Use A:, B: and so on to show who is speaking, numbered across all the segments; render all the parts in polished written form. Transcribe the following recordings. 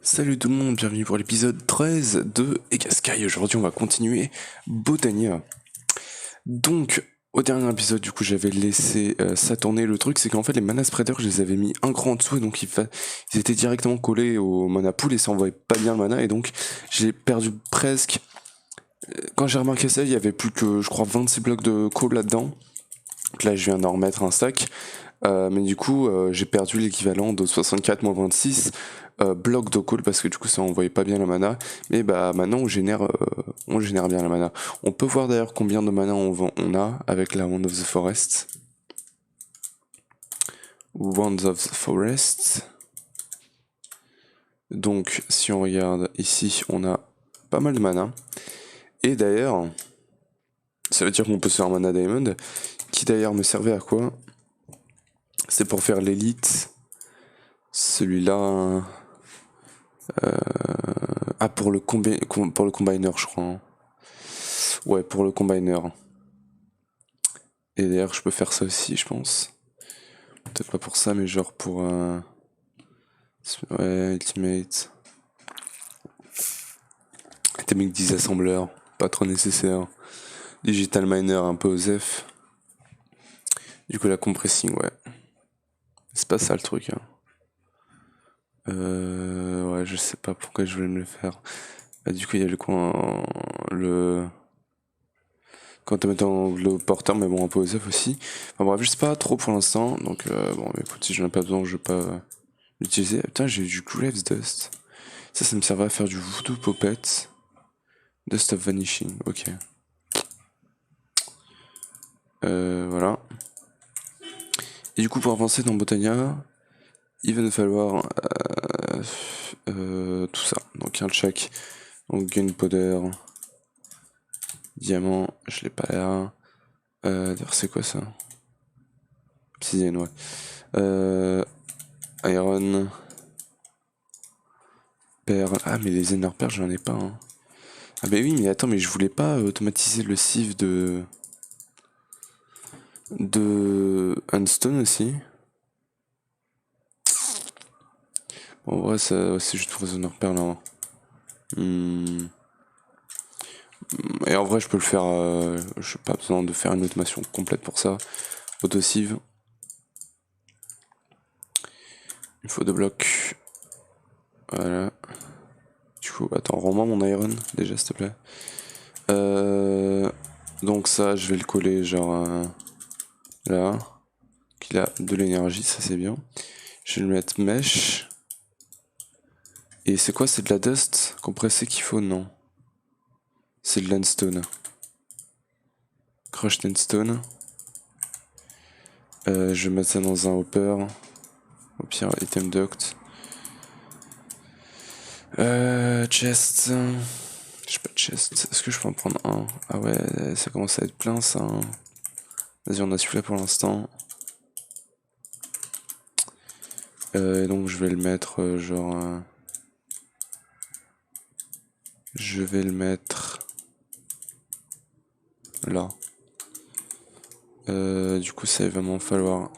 A: Salut tout le monde, bienvenue pour l'épisode 13 de Egasky. Aujourd'hui on va continuer Botania. Donc au dernier épisode du coup j'avais laissé ça tourner. Le truc c'est qu'en fait les mana spreaders je les avais mis un cran en dessous et donc ils étaient directement collés au mana pool et ça envoyait pas bien le mana et donc j'ai perdu presque... Quand j'ai remarqué ça il y avait plus que je crois 26 blocs de call là-dedans. Donc là je viens d'en remettre un stack. Mais du coup, j'ai perdu l'équivalent de 64 moins 26 blocs de call parce que du coup ça envoyait pas bien la mana. Mais bah maintenant on génère bien la mana. On peut voir d'ailleurs combien de mana on a avec la Wand of the Forest. Wand of the Forest. Donc si on regarde ici, on a pas mal de mana. Et d'ailleurs, ça veut dire qu'on peut se faire un mana diamond, qui d'ailleurs me servait à quoi? C'est pour faire l'élite. Celui-là... Ah, pour le combiner, je crois. Hein. Ouais, pour le combiner. Et d'ailleurs, je peux faire ça aussi, je pense. Peut-être pas pour ça, mais genre pour... Ouais, Ultimate. Atomic Disassembler, pas trop nécessaire. Digital Miner, un peu OSEF. Du coup, la compressing, ouais. C'est pas ça le truc. Hein. Ouais, je sais pas pourquoi je voulais me le faire. Bah, du coup, il y a le coin... Le... Quand tu mets le porteur, mais bon, un peu OSEF aussi. Enfin bref, je sais pas trop pour l'instant. Donc, bon, écoute, si j'en ai pas besoin, je vais pas l'utiliser. Putain, j'ai du Graves Dust. Ça me servait à faire du Voodoo Puppet. Dust of Vanishing, ok. Voilà. Et du coup, pour avancer dans Botania, il va nous falloir tout ça. Donc, un check. Donc, Gunpowder. Diamant, je l'ai pas là. D'ailleurs, c'est quoi ça? Obsidian, ouais. Iron. Perle. Ah, mais les Ender Perles, j'en ai pas. Hein. Ah, bah oui, mais attends, mais je voulais pas automatiser le sieve de Unstone aussi. Bon, en vrai, c'est juste pour les Ender Perles. Hein. Et en vrai, je peux le faire. Je n'ai pas besoin de faire une automation complète pour ça. Auto-sieve. Il faut 2 blocs. Voilà. Du coup, attends, rends-moi mon iron déjà, s'il te plaît. Donc, ça, je vais le coller genre là. Qu'il a de l'énergie, ça c'est bien. Je vais le mettre mesh. Et c'est quoi? C'est de la dust compressée qu'il faut? Non. C'est de l'unstone. Crushed Endstone. Je vais mettre ça dans un hopper. Au pire, item duct. Chest. J'ai pas de chest. Est-ce que je peux en prendre un? Ah ouais, ça commence à être plein ça. Hein. Vas-y, on a celui-là pour l'instant. Donc je vais le mettre genre... Je vais le mettre... Là. Du coup, ça va m'en falloir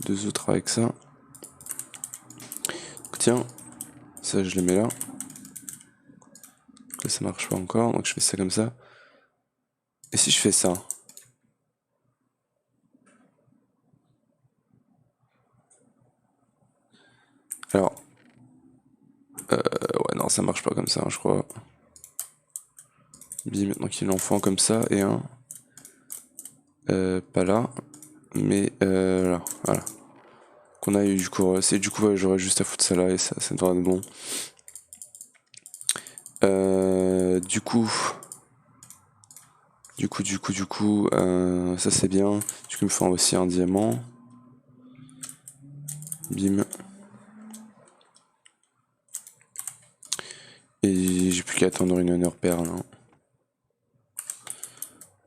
A: 2 autres avec ça. Tiens, ça je les mets là. Là, ça marche pas encore, donc je fais ça comme ça. Et si je fais ça? Alors... ouais, non, ça marche pas comme ça, hein, je crois. Bim, donc il en faut un comme ça et un... pas là, mais là, voilà. Qu'on a eu du coup, c'est du coup ouais, j'aurais juste à foutre ça là et ça devrait être bon. Du coup, ça c'est bien. Du coup, il me faut aussi un diamant. Bim. Et j'ai plus qu'à attendre une honneur perle. Hein.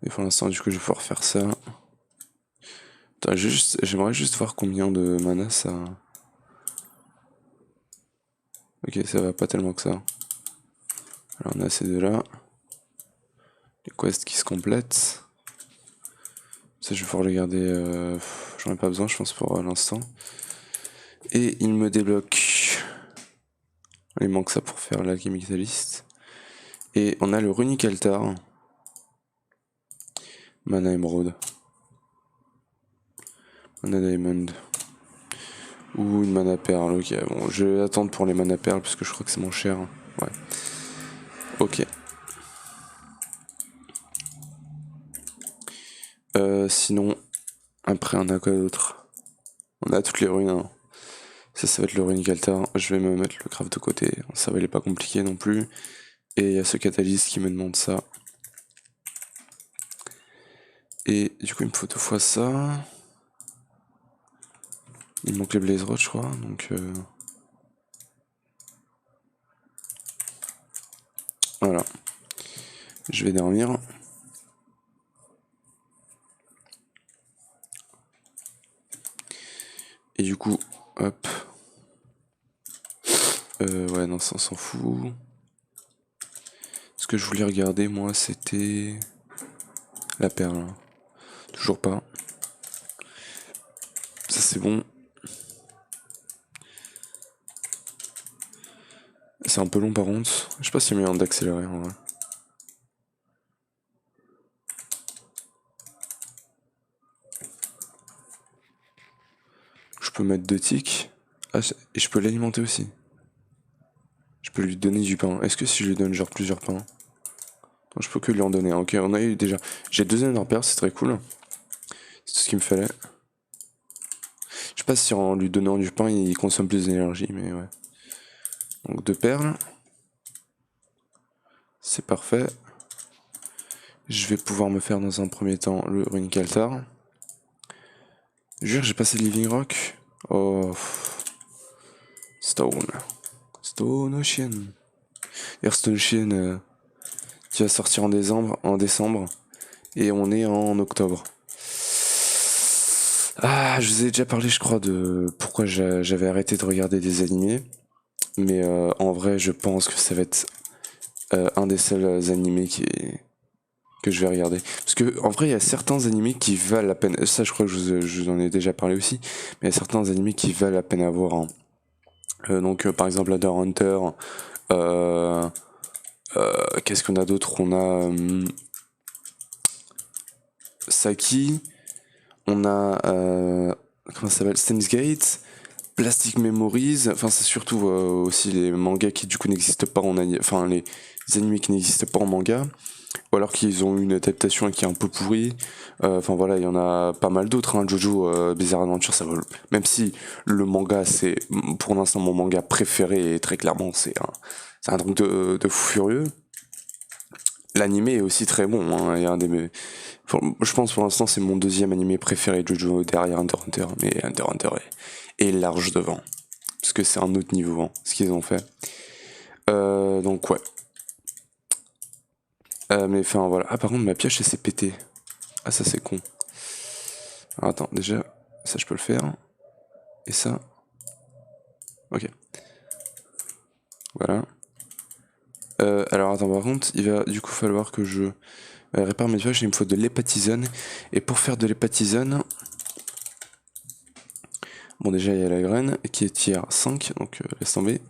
A: Et pour l'instant, du coup, je vais pouvoir faire ça. J'aimerais juste voir combien de mana ça. Ok, ça va pas tellement que ça. Alors, on a ces deux-là. Les quests qui se complètent. Ça, je vais pouvoir les garder. J'en ai pas besoin, je pense, pour l'instant. Et il me débloque Il manque ça pour faire l'alchimie catalyst. Et on a le runic altar. Mana émeraude. Mana diamond. Ou une mana perle. Ok, bon, je vais attendre pour les mana perles parce que je crois que c'est moins cher. Ouais. Ok. Sinon, après on a quoi d'autre? On a toutes les runes. Hein. Ça va être le runic altar. Je vais me mettre le craft de côté. Ça va, il est pas compliqué non plus. Et il y a ce catalyse qui me demande ça. Et du coup, il me faut 2 fois ça. Il me manque les blaze rods, je crois. Donc voilà. Je vais dormir. Et du coup, hop. Ouais, non, ça on s'en fout. Ce que je voulais regarder, moi, c'était la perle. Toujours pas. Ça, c'est bon. C'est un peu long, par contre. Je sais pas s'il y a moyen d'accélérer, en vrai. Je peux mettre 2 tics. Ah, et je peux l'alimenter aussi. Je peux lui donner du pain. Est-ce que si je lui donne genre plusieurs pains? Non, je peux que lui en donner. Ok, on a eu déjà. J'ai 2 Ender c'est très cool. C'est tout ce qu'il me fallait. Je sais pas si en lui donnant du pain, il consomme plus d'énergie, mais ouais. Donc 2 perles. C'est parfait. Je vais pouvoir me faire dans un premier temps le runic altar. Jure, j'ai passé le living rock. Oh. Stone. Stone Ocean. D'ailleurs, Stone Ocean qui va sortir en décembre. Et on est en octobre. Ah, je vous ai déjà parlé, je crois, de pourquoi j'avais arrêté de regarder des animés. Mais en vrai, je pense que ça va être un des seuls animés que je vais regarder. Parce que en vrai, il y a certains animés qui valent la peine. Ça, je crois que je vous en ai déjà parlé aussi. Mais il y a certains animés qui valent la peine à voir. Hein. Donc, par exemple, Hunter x Hunter. Qu'est-ce qu'on a d'autre? On a Saki. On a comment ça s'appelle? Steins Gate. Plastic Memories, enfin c'est surtout aussi les mangas qui du coup n'existent pas en enfin les animés qui n'existent pas en manga, ou alors qu'ils ont eu une adaptation qui est un peu pourrie. Enfin voilà, il y en a pas mal d'autres. Hein. Jojo Bizarre Adventure, ça vaut. Même si le manga c'est pour l'instant mon manga préféré et très clairement c'est un truc de fou furieux. L'animé est aussi très bon. Hein. Il y a un des je pense pour l'instant c'est mon deuxième animé préféré de Jojo derrière Hunter x Hunter, mais Hunter x Hunter est large devant. Parce que c'est un autre niveau, hein, ce qu'ils ont fait. Donc ouais. Mais enfin voilà. Ah par contre ma pioche elle s'est pétée. Ah ça c'est con. Alors, attends, déjà, ça je peux le faire. Et ça. Ok. Voilà. Alors attends par contre, il va du coup falloir que je répare mes pioches, il me faut de l'hépatisone. Et pour faire de l'hépatisone. Bon déjà il y a la graine qui est tier 5, donc laisse tomber.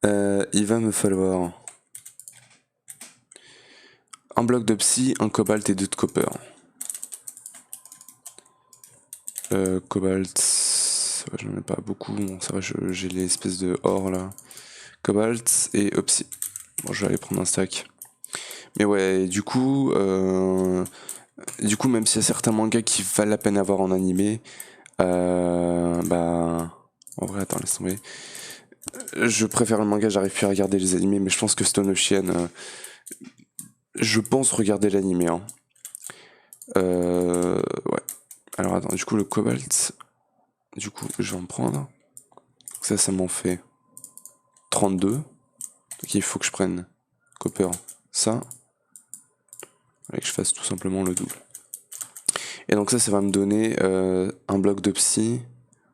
A: Il va me falloir un bloc de psy, un cobalt et 2 de copper. Cobalt, j'en ai pas beaucoup, bon, ça va, j'ai les espèces de or là. Cobalt et Opsy. Bon, je vais aller prendre un stack. Mais ouais, du coup, même s'il y a certains mangas qui valent la peine à voir en animé, bah, en vrai, attends, laisse tomber. Je préfère le manga, j'arrive plus à regarder les animés, mais je pense que Stone Ocean, je pense regarder l'animé. Hein. Ouais. Alors attends, du coup le cobalt, du coup je vais en prendre. Ça m'en fait 32. Donc il faut que je prenne copper, ça. Et que je fasse tout simplement le double. Et donc ça va me donner un bloc de psy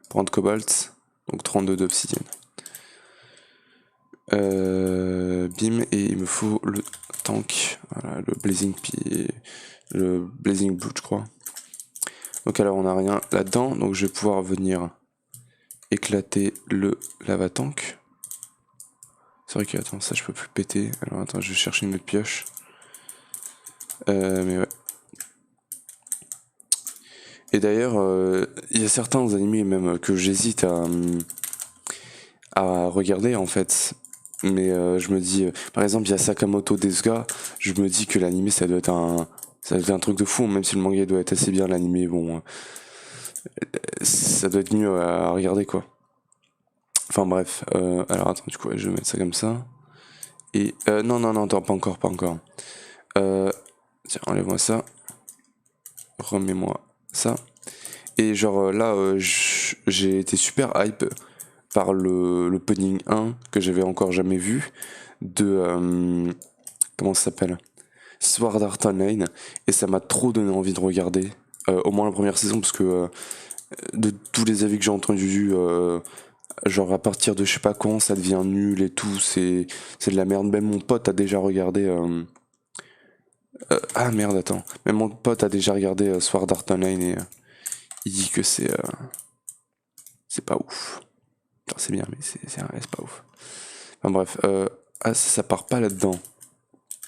A: pour un de cobalt, donc 32 d'obsidienne. Bim, et il me faut le tank, voilà, le blazing blue je crois. Donc alors on n'a rien là-dedans, donc je vais pouvoir venir éclater le lava tank. C'est vrai que, attends, ça je peux plus péter. Alors attends, je vais chercher une autre pioche. Mais ouais. Et d'ailleurs, il y a certains animés même que j'hésite à regarder en fait. Mais je me dis, par exemple, il y a Sakamoto Desuga, je me dis que l'animé ça doit être un truc de fou, même si le manga doit être assez bien, l'animé, bon, ça doit être mieux à regarder quoi. Enfin bref, alors attends, du coup, ouais, je vais mettre ça comme ça. Et non, non, non, attends, pas encore, pas encore. Tiens, enlève-moi ça. Remets-moi ça. Et genre là, j'ai été super hype par l'opening 1 que j'avais encore jamais vu de comment ça s'appelle, Sword Art Online, et ça m'a trop donné envie de regarder au moins la première saison, parce que de tous les avis que j'ai entendus, genre à partir de je sais pas quand ça devient nul et tout, c'est de la merde. Même mon pote a déjà regardé ah merde, attends, même mon pote a déjà regardé Sword Art Online, et il dit que c'est pas ouf. Enfin, c'est bien, mais c'est pas ouf. Enfin bref, ah ça part pas là-dedans,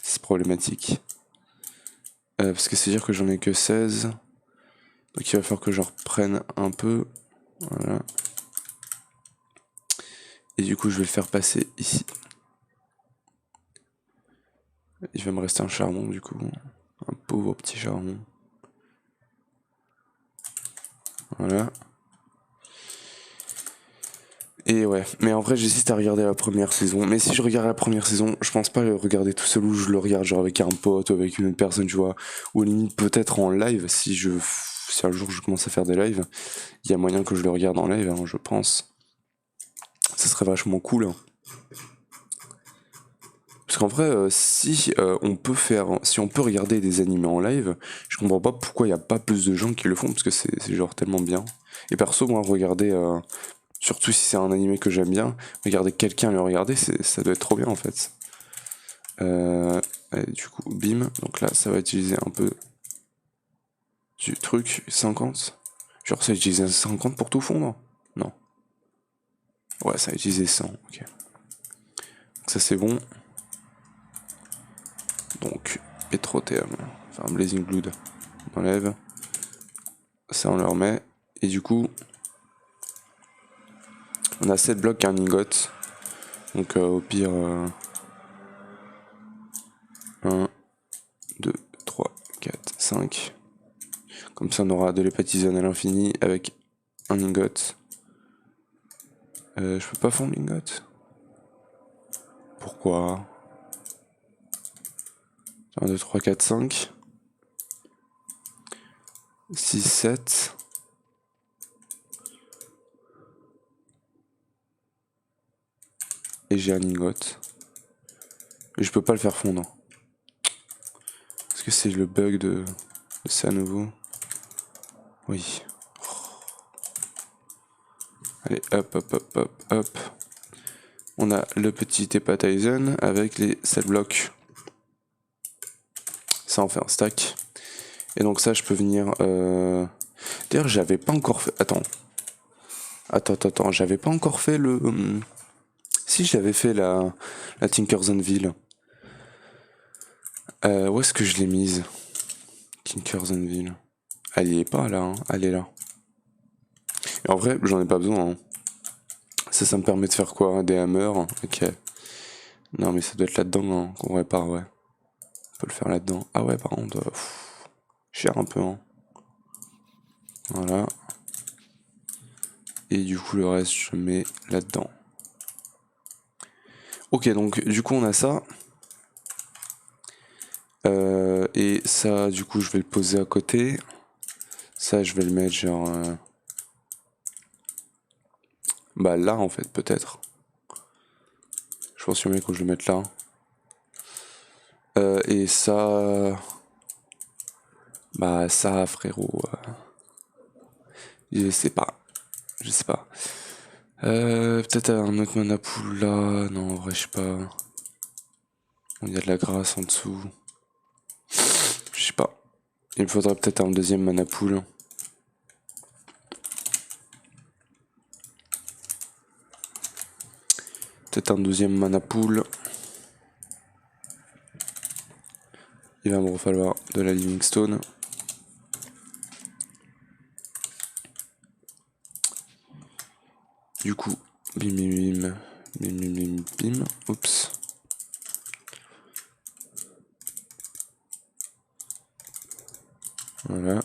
A: c'est problématique. Parce que c'est dire que j'en ai que 16. Donc il va falloir que je reprenne un peu. Voilà. Et du coup je vais le faire passer ici. Il va me rester un charbon du coup. Un pauvre petit charbon. Voilà. Et ouais, mais en vrai j'hésite à regarder la première saison. Mais si je regarde la première saison, je pense pas le regarder tout seul, ou je le regarde genre avec un pote ou avec une autre personne, tu vois. Ou limite peut-être en live, si un jour je commence à faire des lives, il y a moyen que je le regarde en live, hein, je pense. Ça serait vachement cool. Hein. Parce qu'en vrai, si on peut regarder des animés en live, je comprends pas pourquoi il y a pas plus de gens qui le font, parce que c'est genre tellement bien. Et perso, moi, regarder, surtout si c'est un animé que j'aime bien, regarder quelqu'un le regarder, ça doit être trop bien en fait. Allez, du coup, bim. Donc là, ça va utiliser un peu du truc 50. Genre, ça va utiliser 50 pour tout fondre? Non. Ouais, ça va utiliser 100, ok. Donc ça, c'est bon. Donc, Petrotherm, enfin Blazing Blood, on enlève. Ça, on le remet. Et du coup, on a 7 blocs et un ingot. Donc, au pire, 1, 2, 3, 4, 5. Comme ça, on aura de l'hépatizone à l'infini avec un ingot. Je peux pas fondre l'ingot? Pourquoi? 1, 2, 3, 4, 5. 6, 7. Et j'ai un ingot. Et je peux pas le faire fondre. Est-ce que c'est le bug de ça à nouveau? Oui. Allez, hop, hop, hop, hop, hop. On a le petit hépatizone avec les 7 blocs. Ça en fait un stack. Et donc ça, je peux venir... D'ailleurs, j'avais pas encore fait... Attends, j'avais pas encore fait le... Si, j'avais fait la Tinker's Anvil. Où est-ce que je l'ai mise? Tinker's Anvil. Elle y est pas là, hein. Elle est là. Et en vrai, j'en ai pas besoin. Hein. Ça me permet de faire quoi? Des hammers? Ok. Non, mais ça doit être là-dedans hein, qu'on répare, ouais. On peut le faire là-dedans. Ah ouais, par contre, cher un peu. Hein. Voilà. Et du coup, le reste, je mets là-dedans. Ok, donc du coup, on a ça. Et ça, du coup, je vais le poser à côté. Ça, je vais le mettre genre... Bah là, en fait, peut-être. Je pense que mieux que je le mette là. Et ça... Bah ça, frérot... Je sais pas. Je sais pas. Peut-être un autre mana pool là. Non, en vrai, je sais pas. Il y a de la grâce en dessous. Je sais pas. Il me faudrait peut-être un deuxième mana pool. Peut-être un deuxième mana pool. Il va me falloir de la Living Stone. Du coup, bim bim bim, bim bim bim bim, oups. Voilà.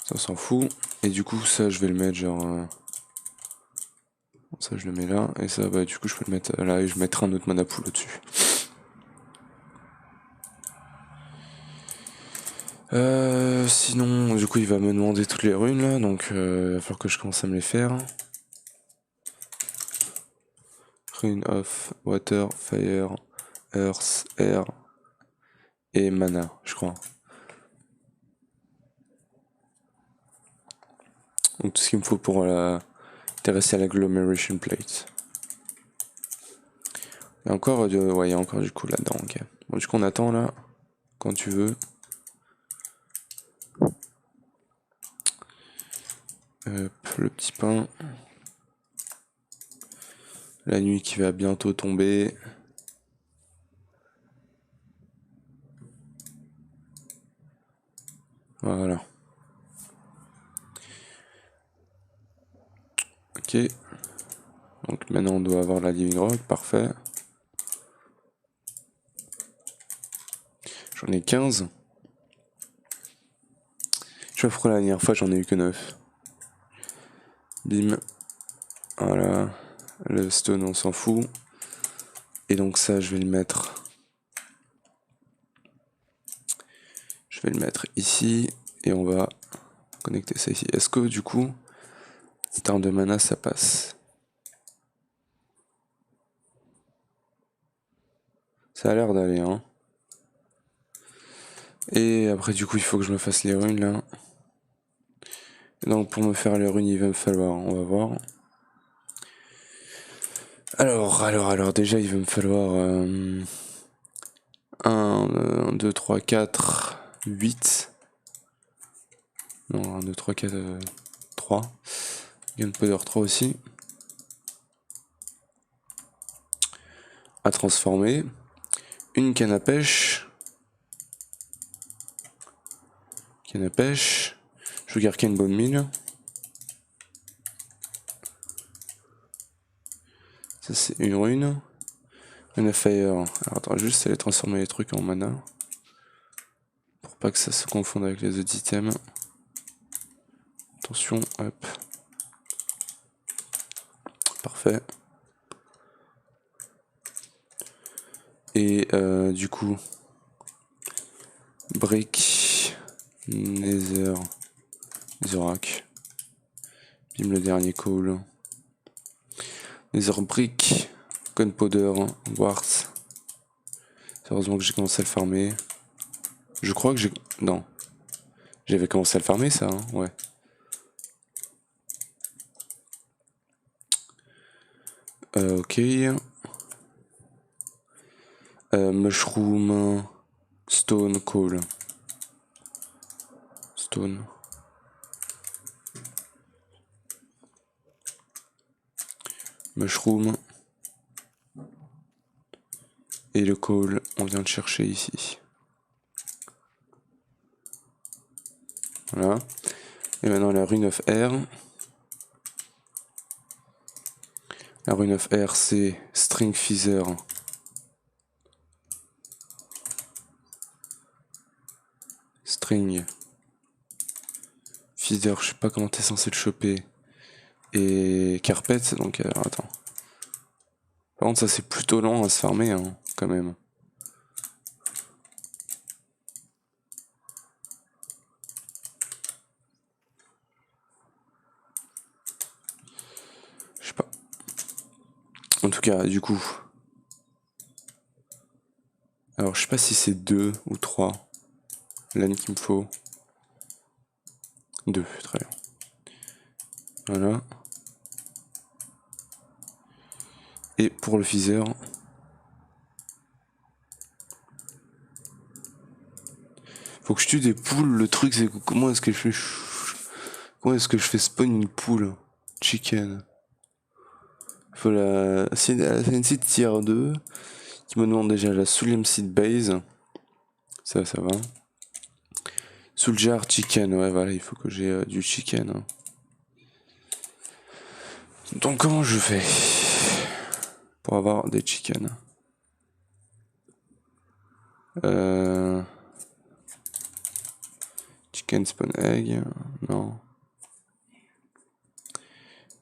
A: Ça s'en fout. Et du coup, ça, je vais le mettre genre... Ça, je le mets là. Et ça, bah, du coup, je peux le mettre là et je mettrai un autre mana pool au-dessus. Sinon, du coup, il va me demander toutes les runes là. Donc, il va falloir que je commence à me les faire. Rune of Water, Fire, Earth, Air et Mana, je crois. Donc tout ce qu'il me faut pour intéresser à l'agglomeration plate. Il y a encore, ouais, il y a encore du coup là-dedans, ok. Bon, du coup on attend là, quand tu veux. Le petit pain. La nuit qui va bientôt tomber. Voilà. Ok. Donc maintenant on doit avoir la living rock, parfait. J'en ai 15. Je sais pas pourquoi la dernière fois j'en ai eu que 9. Bim. Voilà. Le stone on s'en fout. Et donc ça je vais le mettre. Je vais le mettre ici. Et on va connecter ça ici. Est-ce que du coup, en termes de mana ça passe? Ça a l'air d'aller, hein. Et après, du coup, il faut que je me fasse les runes là. Donc, pour me faire les runes, il va me falloir, on va voir. Alors, déjà, il va me falloir 1, 2, 3, 4, 8. Non, 1, 2, 3, 4, 3. Gunpowder 3 aussi. À transformer. Une canne à pêche. Canne à pêche. Je garde une bonne mine. Ça c'est une rune. Rune of Fire. Alors attends, juste aller transformer les trucs en mana. Pour pas que ça se confonde avec les autres items. Attention, hop. Parfait. Et du coup, Brick, Nether, Zorak. Bim le dernier call. Nether Brick, Gunpowder, Warts. Heureusement que j'ai commencé à le farmer. Je crois que j'ai... Non. J'avais commencé à le farmer ça, hein, ouais. Ok. Mushroom, Stone, Coal. Stone. Mushroom. Et le Coal, on vient de chercher ici. Voilà. Et maintenant la Rune of Air. La Rune of Air, c'est String Feather. String. Feather, je sais pas comment t'es censé le choper. Et Carpet, donc attends. Par contre, ça c'est plutôt lent à se farmer, hein, quand même. Je sais pas. En tout cas, du coup. Alors, je sais pas si c'est 2 ou 3. L'âne qu'il me faut. 2, très bien. Voilà. Et pour le Feather. Faut que je tue des poules. Le truc, c'est comment est-ce que je fais. Comment est-ce que je fais spawn une poule? Chicken. peu la... C'est une seed tier 2 qui me demande déjà la Souliam Seed Base. Ça va. Souljar Chicken, ouais voilà, il faut que j'ai du chicken. Hein. Donc comment je fais pour avoir des chickens? Chicken spawn egg, non.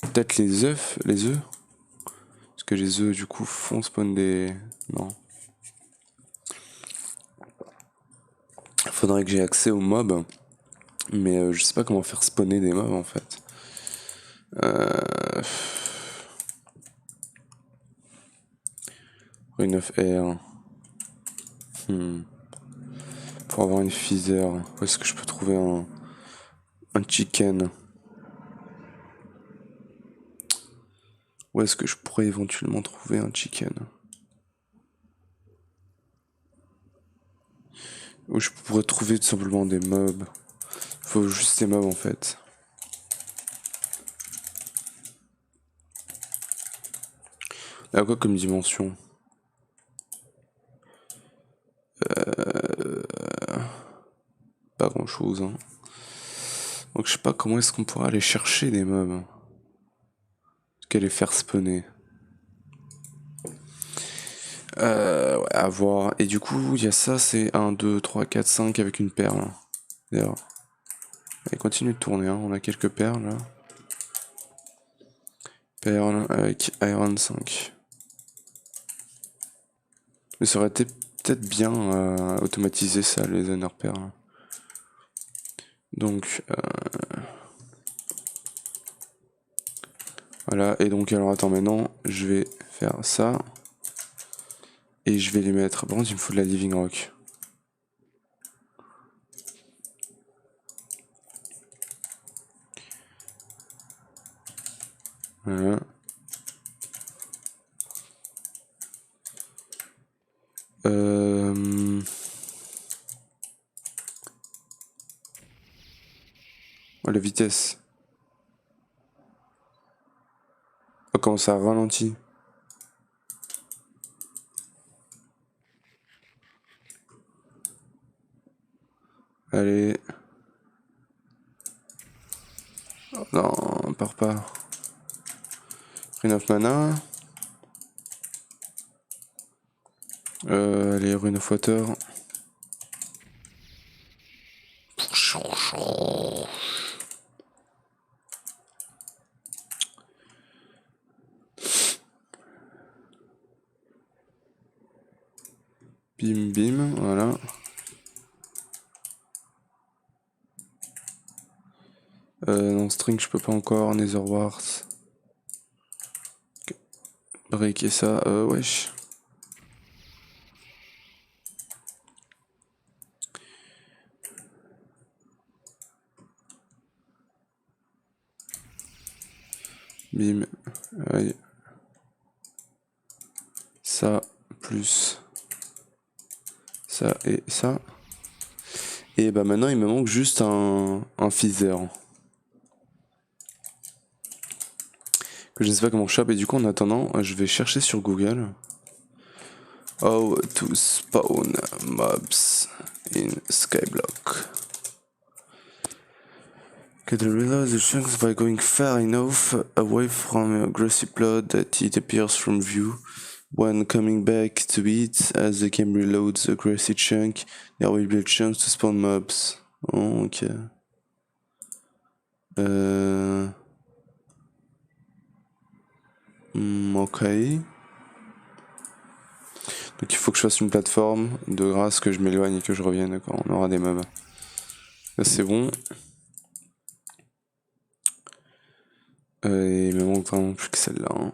A: Peut-être les œufs, parce que les œufs du coup font spawn des... Non. Faudrait que j'ai accès aux mobs, mais je sais pas comment faire spawner des mobs en fait. Rune of Air. Pour avoir une feather, où est-ce que je peux trouver un chicken? Où est-ce que je pourrais éventuellement trouver un chicken? Où je pourrais trouver tout simplement des mobs. Faut juste des mobs en fait. Il y a quoi comme dimension? Pas grand chose. Hein. Donc je sais pas comment est-ce qu'on pourra aller chercher des mobs. Qu'à les faire spawner. Ouais, à voir. Et du coup, il y a ça, c'est 1, 2, 3, 4, 5 avec une perle. D'ailleurs. Allez, continue de tourner, hein. On a quelques perles là. Perle avec Iron 5. Mais ça aurait été peut-être bien automatiser ça, les Ender Perles. Donc, voilà. Et donc, alors attends, maintenant, je vais faire ça. Et je vais les mettre. Par contre, il me faut de la Living Rock. Voilà. Oh, la vitesse. Oh, comment ça ralentit. Allez. Oh, non, part pas. Rune of Mana. Allez, Rune of Water. Bim bim, voilà. Non, string, je peux pas encore. Nether Wars. Breaker ça, wesh. Bim, aïe. Ça, plus ça et ça. Et bah maintenant il me manque juste un feather. Que je ne sais pas comment choper. Et du coup en attendant, je vais chercher sur Google. How to spawn mobs in Skyblock. Get to reload the chunks by going far enough away from a grassy plot that it appears from view. When coming back to it, as the game reloads the grassy chunk, there will be a chance to spawn mobs. Oh, ok. Ok. Donc il faut que je fasse une plateforme, de grâce que je m'éloigne et que je revienne quand on aura des mobs. Là c'est bon. Et il me manque vraiment plus que celle-là. Hein.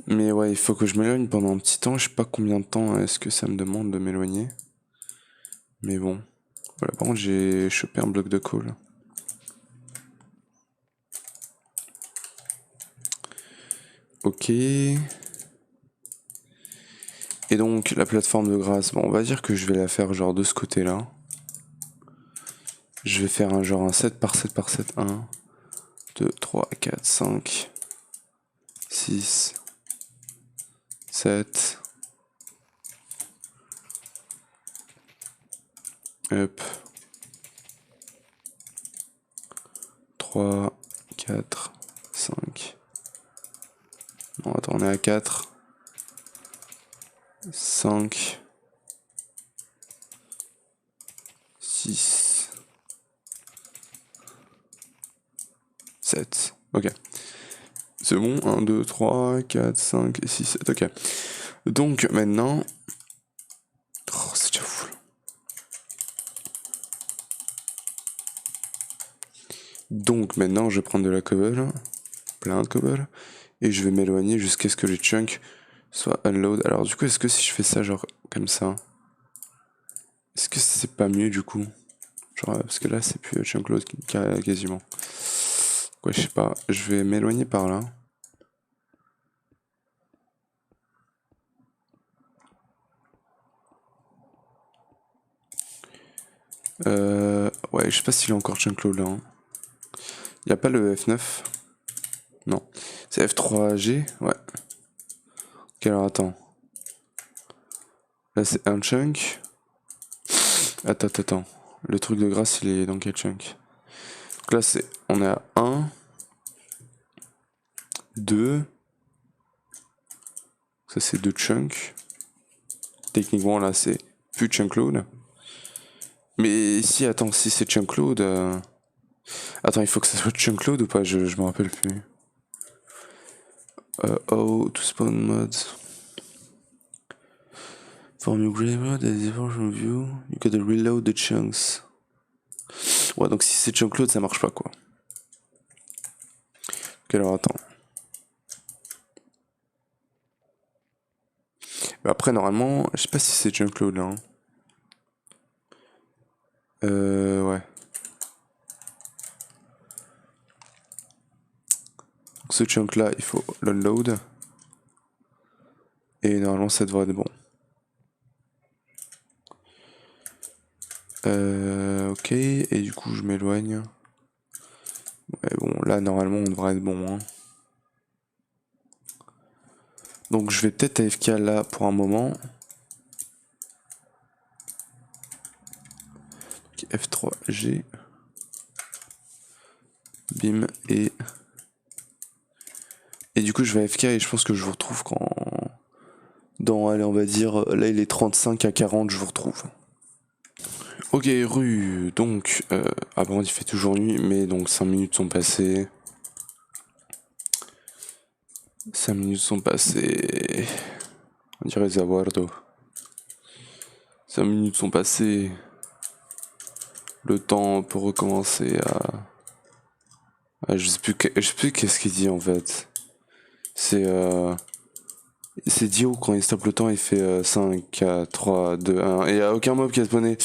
A: Mais ouais, il faut que je m'éloigne pendant un petit temps. Je sais pas combien de temps est-ce que ça me demande de m'éloigner. Mais bon. Voilà, par contre j'ai chopé un bloc de coal. Ok. Et donc la plateforme de grâce, bon on va dire que je vais la faire genre de ce côté-là. Je vais faire un genre un 7 par 7 par 7, 1, 2, 3, 4, 5, 6, 7. Hop. 3, 4, 5. Non, attends, on est à 4. 5. 6. 7. Ok. C'est bon. 1, 2, 3, 4, 5, 6, 7. Ok. Donc maintenant... Oh, c'est déjà fou. Donc maintenant, je vais prendre de la cobble. Plein de cobble. Et je vais m'éloigner jusqu'à ce que les chunks soient unload. Alors du coup, est-ce que si je fais ça genre comme ça... Est-ce que c'est pas mieux du coup? Genre, parce que là, c'est plus chunk load quasiment. Ouais, je sais pas. Je vais m'éloigner par là. Ouais, je sais pas s'il est encore chunk load là. Hein. Y a pas le F9? Non. C'est F3G? Ouais. Ok, alors attends. Là, c'est un chunk. Attends. Le truc de grâce, il est dans quel chunk? Donc là, c'est... On est à 1. 2. Ça, c'est 2 chunks. Techniquement, là, c'est plus chunk load. Mais ici, attends, si c'est chunk load... Attends, il faut que ça soit chunk load ou pas? Je me rappelle plus. Oh, to spawn mods. For new grey mode, as a version view, you gotta reload the chunks. Ouais, donc si c'est chunk load, ça marche pas, quoi. Ok, alors attends. Mais après, normalement, je sais pas si c'est chunk load, là. Hein. Ouais. Donc ce chunk là, il faut l'unload. Et normalement, ça devrait être bon. Ok, et du coup, je m'éloigne. Ouais, bon, là, normalement, on devrait être bon. Hein. Donc, je vais peut-être AFK là pour un moment. F3G. Bim, et... Et du coup, je vais AFK et je pense que je vous retrouve quand... Dans, allez, on va dire, là, il est 35 à 40, je vous retrouve. Ok, rue, donc, bon, il fait toujours nuit, mais donc 5 minutes sont passées. 5 minutes sont passées. On dirait Zawardo. 5 minutes sont passées. Le temps pour recommencer à je sais plus qu'est-ce qu'il dit en fait. C'est Dio quand il stoppe le temps, il fait 5, 4, 3, 2, 1. Et il n'y a aucun mob qui a spawné.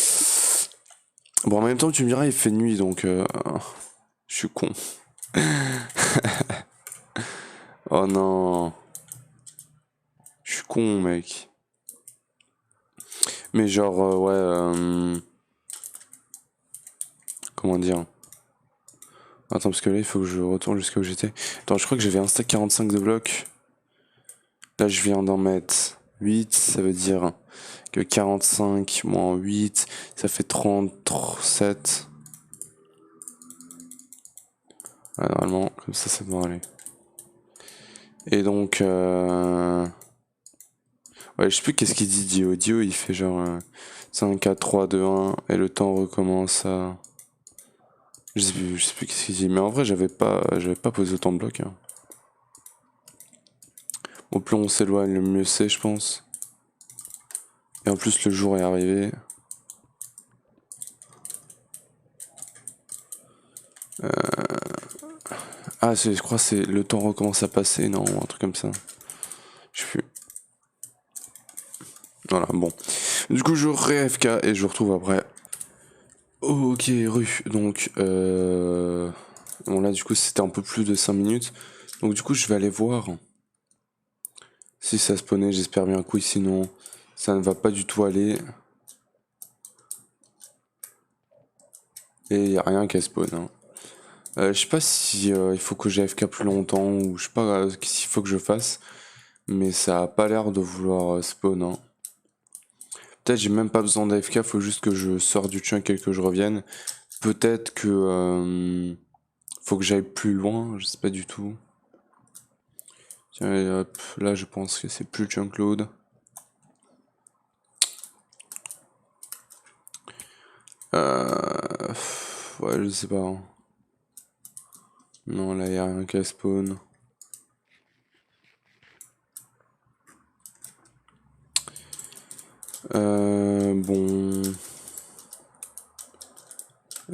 A: Bon, en même temps, tu me diras, il fait nuit donc. Je suis con. Oh non. Je suis con, mec. Mais genre, ouais. Comment dire? Attends, parce que là, il faut que je retourne jusqu'à où j'étais. Attends, je crois que j'avais un stack 45 de blocs. Là, je viens d'en mettre 8. Ça veut dire que 45 moins 8, ça fait 37. Ouais, normalement, comme ça devrait aller. Et donc, ouais, je sais plus qu'est-ce qu'il dit Dio. Dio, il fait genre 5, 4, 3, 2, 1, et le temps recommence à... Je sais plus qu'est-ce qu'il dit. Mais en vrai, j'avais pas posé autant de blocs. Hein. Au plus on s'éloigne, le mieux c'est, je pense. Et en plus, le jour est arrivé. Ah, je crois que c'est le temps recommence à passer, non, un truc comme ça. Je sais plus. Voilà, bon. Du coup, je ré-FK et je vous retrouve après. Ok, rue. Donc, bon là, du coup, c'était un peu plus de 5 minutes. Donc, du coup, je vais aller voir si ça spawnait. J'espère bien que oui, sinon, ça ne va pas du tout aller. Et il n'y a rien qui spawn. Hein. Je sais pas si il faut que j'AFK plus longtemps ou je sais pas qu'est-ce qu'il faut que je fasse. Mais ça a pas l'air de vouloir spawn, hein. Peut-être j'ai même pas besoin d'AFK, faut juste que je sors du chunk et que je revienne. Peut-être que faut que j'aille plus loin, je sais pas du tout. Tiens, allez, hop, là je pense que c'est plus le chunk load. Ouais, je sais pas, hein. Non, là y a rien qu'à spawn. Bon.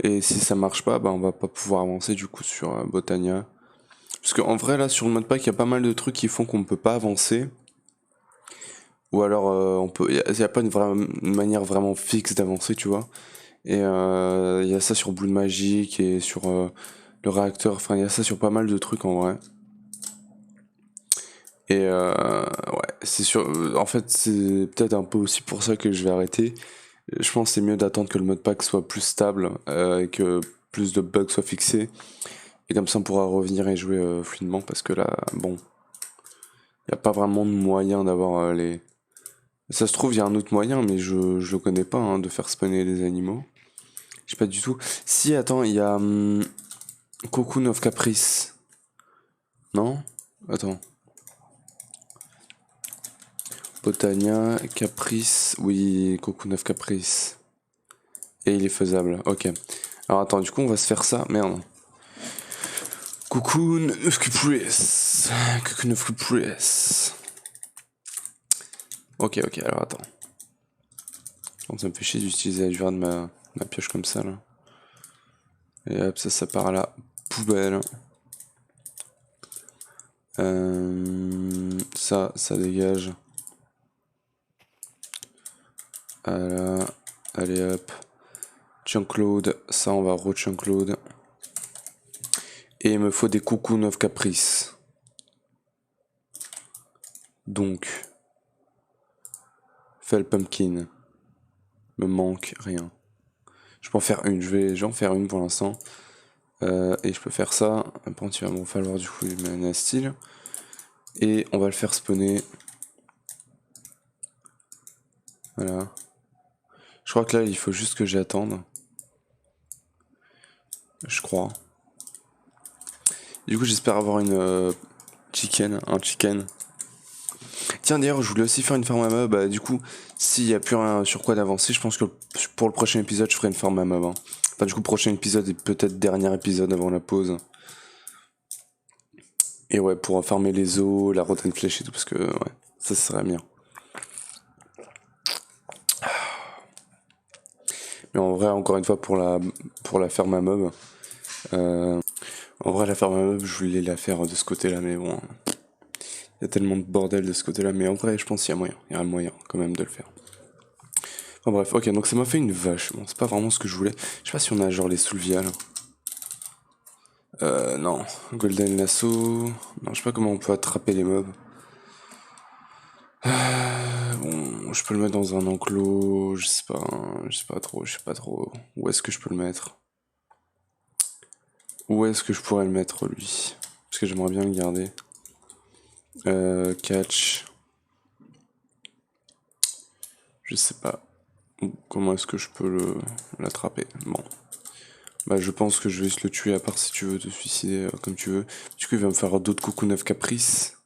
A: Et si ça marche pas, bah on va pas pouvoir avancer du coup sur Botania. Parce qu'en vrai là sur le modpack il y a pas mal de trucs qui font qu'on ne peut pas avancer. Ou alors on peut. Il y a pas une manière vraiment fixe d'avancer, tu vois. Et il y a ça sur Blood Magic et sur le réacteur. Enfin il y a ça sur pas mal de trucs en vrai. Et ouais, c'est sûr. En fait, c'est peut-être un peu aussi pour ça que je vais arrêter. Je pense que c'est mieux d'attendre que le modpack soit plus stable et que plus de bugs soient fixés. Et comme ça, on pourra revenir et jouer fluidement parce que là, bon, il n'y a pas vraiment de moyen d'avoir les. Ça se trouve, il y a un autre moyen, mais je le connais pas, hein, de faire spawner des animaux. Je sais pas du tout. Si, attends, il y a Cocoon of Caprice. Non? Attends. Botania, Caprice, oui, Cocoon of Caprice. Et il est faisable, ok. Alors attends, du coup on va se faire ça, merde. Cocoon of Caprice. Cocoon of Caprice. Ok, alors attends. Bon, ça me fait chier d'utiliser la durée de ma pioche comme ça là. Et hop, ça part à la poubelle. Ça dégage. Voilà. Allez hop. Chunkload, ça on va re-chunkload. Et il me faut des Cocoon of Caprice. Donc, Fel Pumpkin. Me manque rien. Je peux en faire une, je vais en faire une pour l'instant. Et je peux faire ça. Par contre, il va m'en falloir du coup du mana style. Et on va le faire spawner. Voilà. Je crois que là, il faut juste que j'attende. Je crois. Du coup, j'espère avoir une un chicken. Tiens, d'ailleurs, je voulais aussi faire une farm à mob. Bah, du coup, s'il n'y a plus rien sur quoi d'avancer, je pense que pour le prochain épisode, je ferai une farm à mob, hein. Enfin, du coup, prochain épisode et peut-être dernier épisode avant la pause. Et ouais, pour farmer les os, la rotten flèche et tout, parce que ouais, ça serait bien. Mais en vrai, encore une fois, pour la ferme à mob, en vrai, la ferme à mob, je voulais la faire de ce côté-là, mais bon, il y a tellement de bordel de ce côté-là, mais en vrai, je pense qu'il y a moyen quand même de le faire. Enfin bref, ok, donc ça m'a fait une vache. Bon, c'est pas vraiment ce que je voulais. Je sais pas si on a genre les Soulvial. Non. Golden Lasso. Non, je sais pas comment on peut attraper les mobs. Bon, je peux le mettre dans un enclos, je sais pas, hein, je sais pas trop. Où est-ce que je peux le mettre? Où est-ce que je pourrais le mettre lui? Parce que j'aimerais bien le garder. Catch. Je sais pas. Comment est-ce que je peux l'attraper? Bon. Bah je pense que je vais se le tuer à part si tu veux te suicider comme tu veux. Du coup il va me faire d'autres Cocoon of Caprice.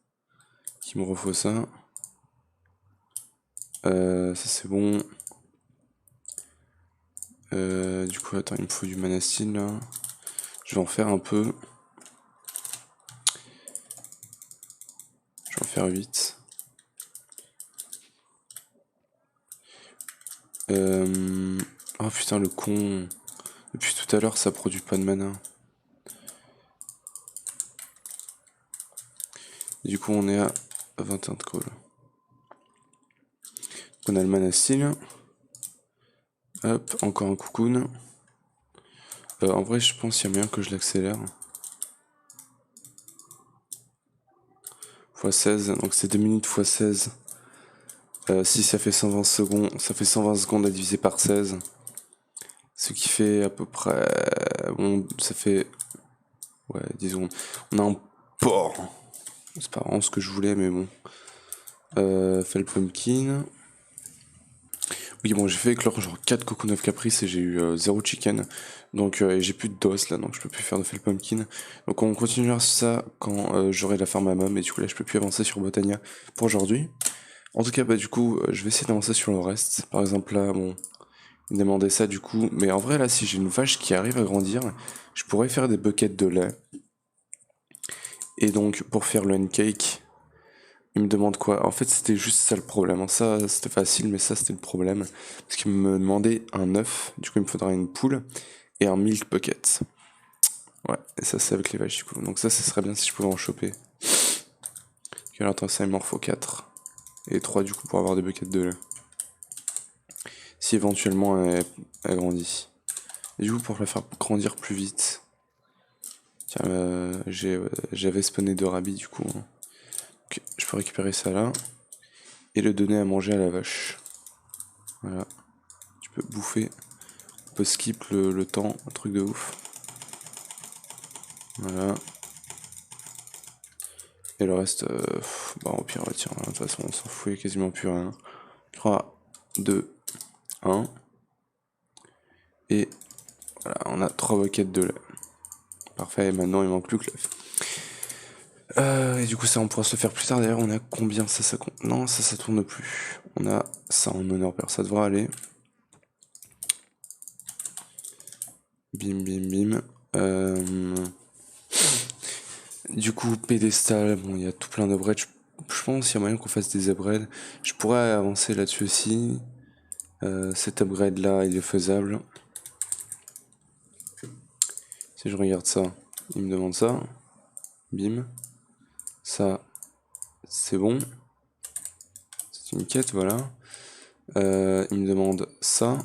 A: Qui me refaut ça. Ça c'est bon. Du coup attends, il me faut du manastine là. Je vais en faire un peu. Je vais en faire 8. Oh putain le con. Depuis tout à l'heure ça produit pas de mana. Du coup on est à 21 de call. On a le manastine. Hop, encore un cocoon. En vrai je pense qu'il y a moyen que je l'accélère. x16, donc c'est 2 minutes x 16. Si ça fait 120 secondes, ça fait 120 secondes à diviser par 16. Ce qui fait à peu près. Bon, ça fait Ouais, 10 secondes. On a un porc. C'est pas vraiment ce que je voulais, mais bon. Fait le pumpkin. Oui, bon, j'ai fait éclore genre 4 coconut caprice et j'ai eu 0 chicken. Donc, et j'ai plus d'os là, donc je peux plus faire de fait le pumpkin. Donc, on continuera ça quand j'aurai la ferme à mum. Et du coup, là, je peux plus avancer sur Botania pour aujourd'hui. En tout cas, bah, du coup, je vais essayer d'avancer sur le reste. Par exemple, là, bon, il me demandait ça du coup. Mais en vrai, là, si j'ai une vache qui arrive à grandir, je pourrais faire des buckets de lait. Et donc, pour faire le cake, il me demande quoi? En fait, c'était juste ça le problème, hein. Ça, c'était facile, mais ça, c'était le problème. Parce qu'il me demandait un œuf, du coup, il me faudra une poule et un milk bucket. Ouais, et ça, c'est avec les vaches, du coup. Donc ça serait bien si je pouvais en choper. Ok, alors attends, ça, il m'en faut 4. Et 3, du coup, pour avoir des buckets de lait. Si éventuellement elle grandit. Et du coup, pour la faire grandir plus vite, tiens, j'avais spawné 2 rabbits, du coup, hein. Ok, je peux récupérer ça là. Et le donner à manger à la vache. Voilà. Tu peux bouffer. On peut skip le temps, un truc de ouf. Voilà. Et le reste, bah au pire, tiens, de toute façon, on s'en fout, il y a quasiment plus rien. 3, 2, 1. Et voilà, on a 3 buckets de lait. Parfait, et maintenant il manque plus que l'œuf. Et du coup, ça, on pourra se le faire plus tard. D'ailleurs, on a combien ça compte. Non, ça tourne plus. On a ça en honneur pair, ça devrait aller. Bim, bim, bim. Du coup, pédestal, bon, il y a tout plein d'upgrades. Je pense qu'il y a moyen qu'on fasse des upgrades. Je pourrais avancer là-dessus aussi. Cet upgrade là, il est faisable. Si je regarde ça, il me demande ça. Bim. Ça, c'est bon. C'est une quête, voilà. Il me demande ça.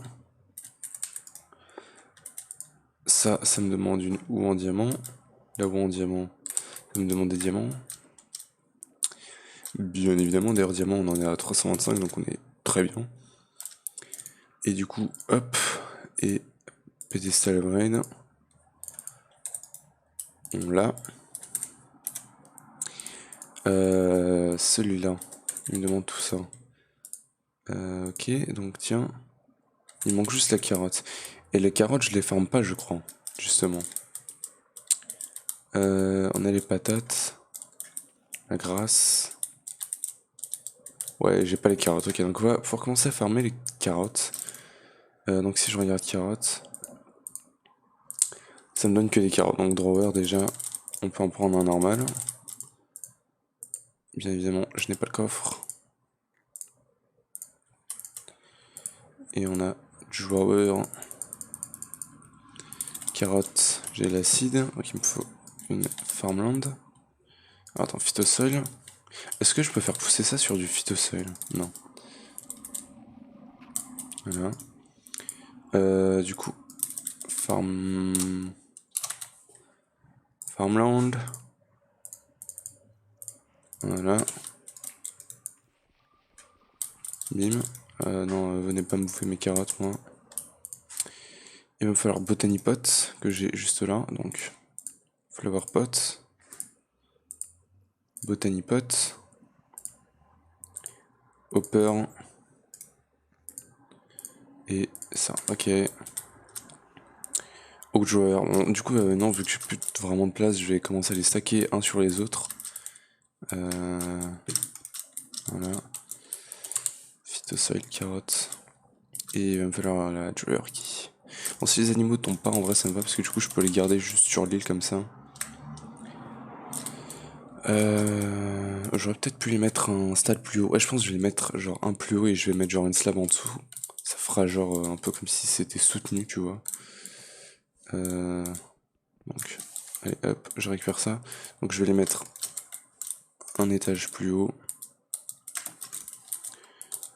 A: Ça me demande une ou en diamant. Là où en diamant, ça me demande des diamants. Bien évidemment, d'ailleurs, diamant, on en est à 325, donc on est très bien. Et du coup, hop, et pédestal upgrade. On l'a. Celui-là, il me demande tout ça. Ok, donc tiens, il manque juste la carotte. Et les carottes, je les ferme pas, je crois, justement. On a les patates, la grasse. Ouais, j'ai pas les carottes, ok, donc faut recommencer à farmer les carottes. Donc si je regarde carottes, ça me donne que des carottes. Donc drawer, déjà, on peut en prendre un normal. Bien évidemment, je n'ai pas le coffre. Et on a drawer. Carotte, j'ai l'acide, donc il me faut une farmland. Alors, attends, phytosoil. Est-ce que je peux faire pousser ça sur du phytosoil? Non. Voilà. Du coup, farmland. Voilà. Bim. Non, venez pas me bouffer mes carottes, moi. Il va me falloir botany pot, que j'ai juste là, donc flower pot. Botany pot. Hopper. Et ça, ok. Oak drawer. Bon, du coup, non, vu que j'ai plus vraiment de place, je vais commencer à les stacker un sur les autres. Voilà. Phytosoil, carotte. Et il va me falloir la drawer key. Bon, si les animaux tombent pas, en vrai, ça me va parce que du coup, je peux les garder juste sur l'île comme ça. J'aurais peut-être pu les mettre un stade plus haut. Ouais, je pense que je vais les mettre genre un plus haut et je vais mettre genre une slab en dessous. Ça fera genre un peu comme si c'était soutenu, tu vois. Donc, allez hop, je récupère ça. Donc je vais les mettre un étage plus haut.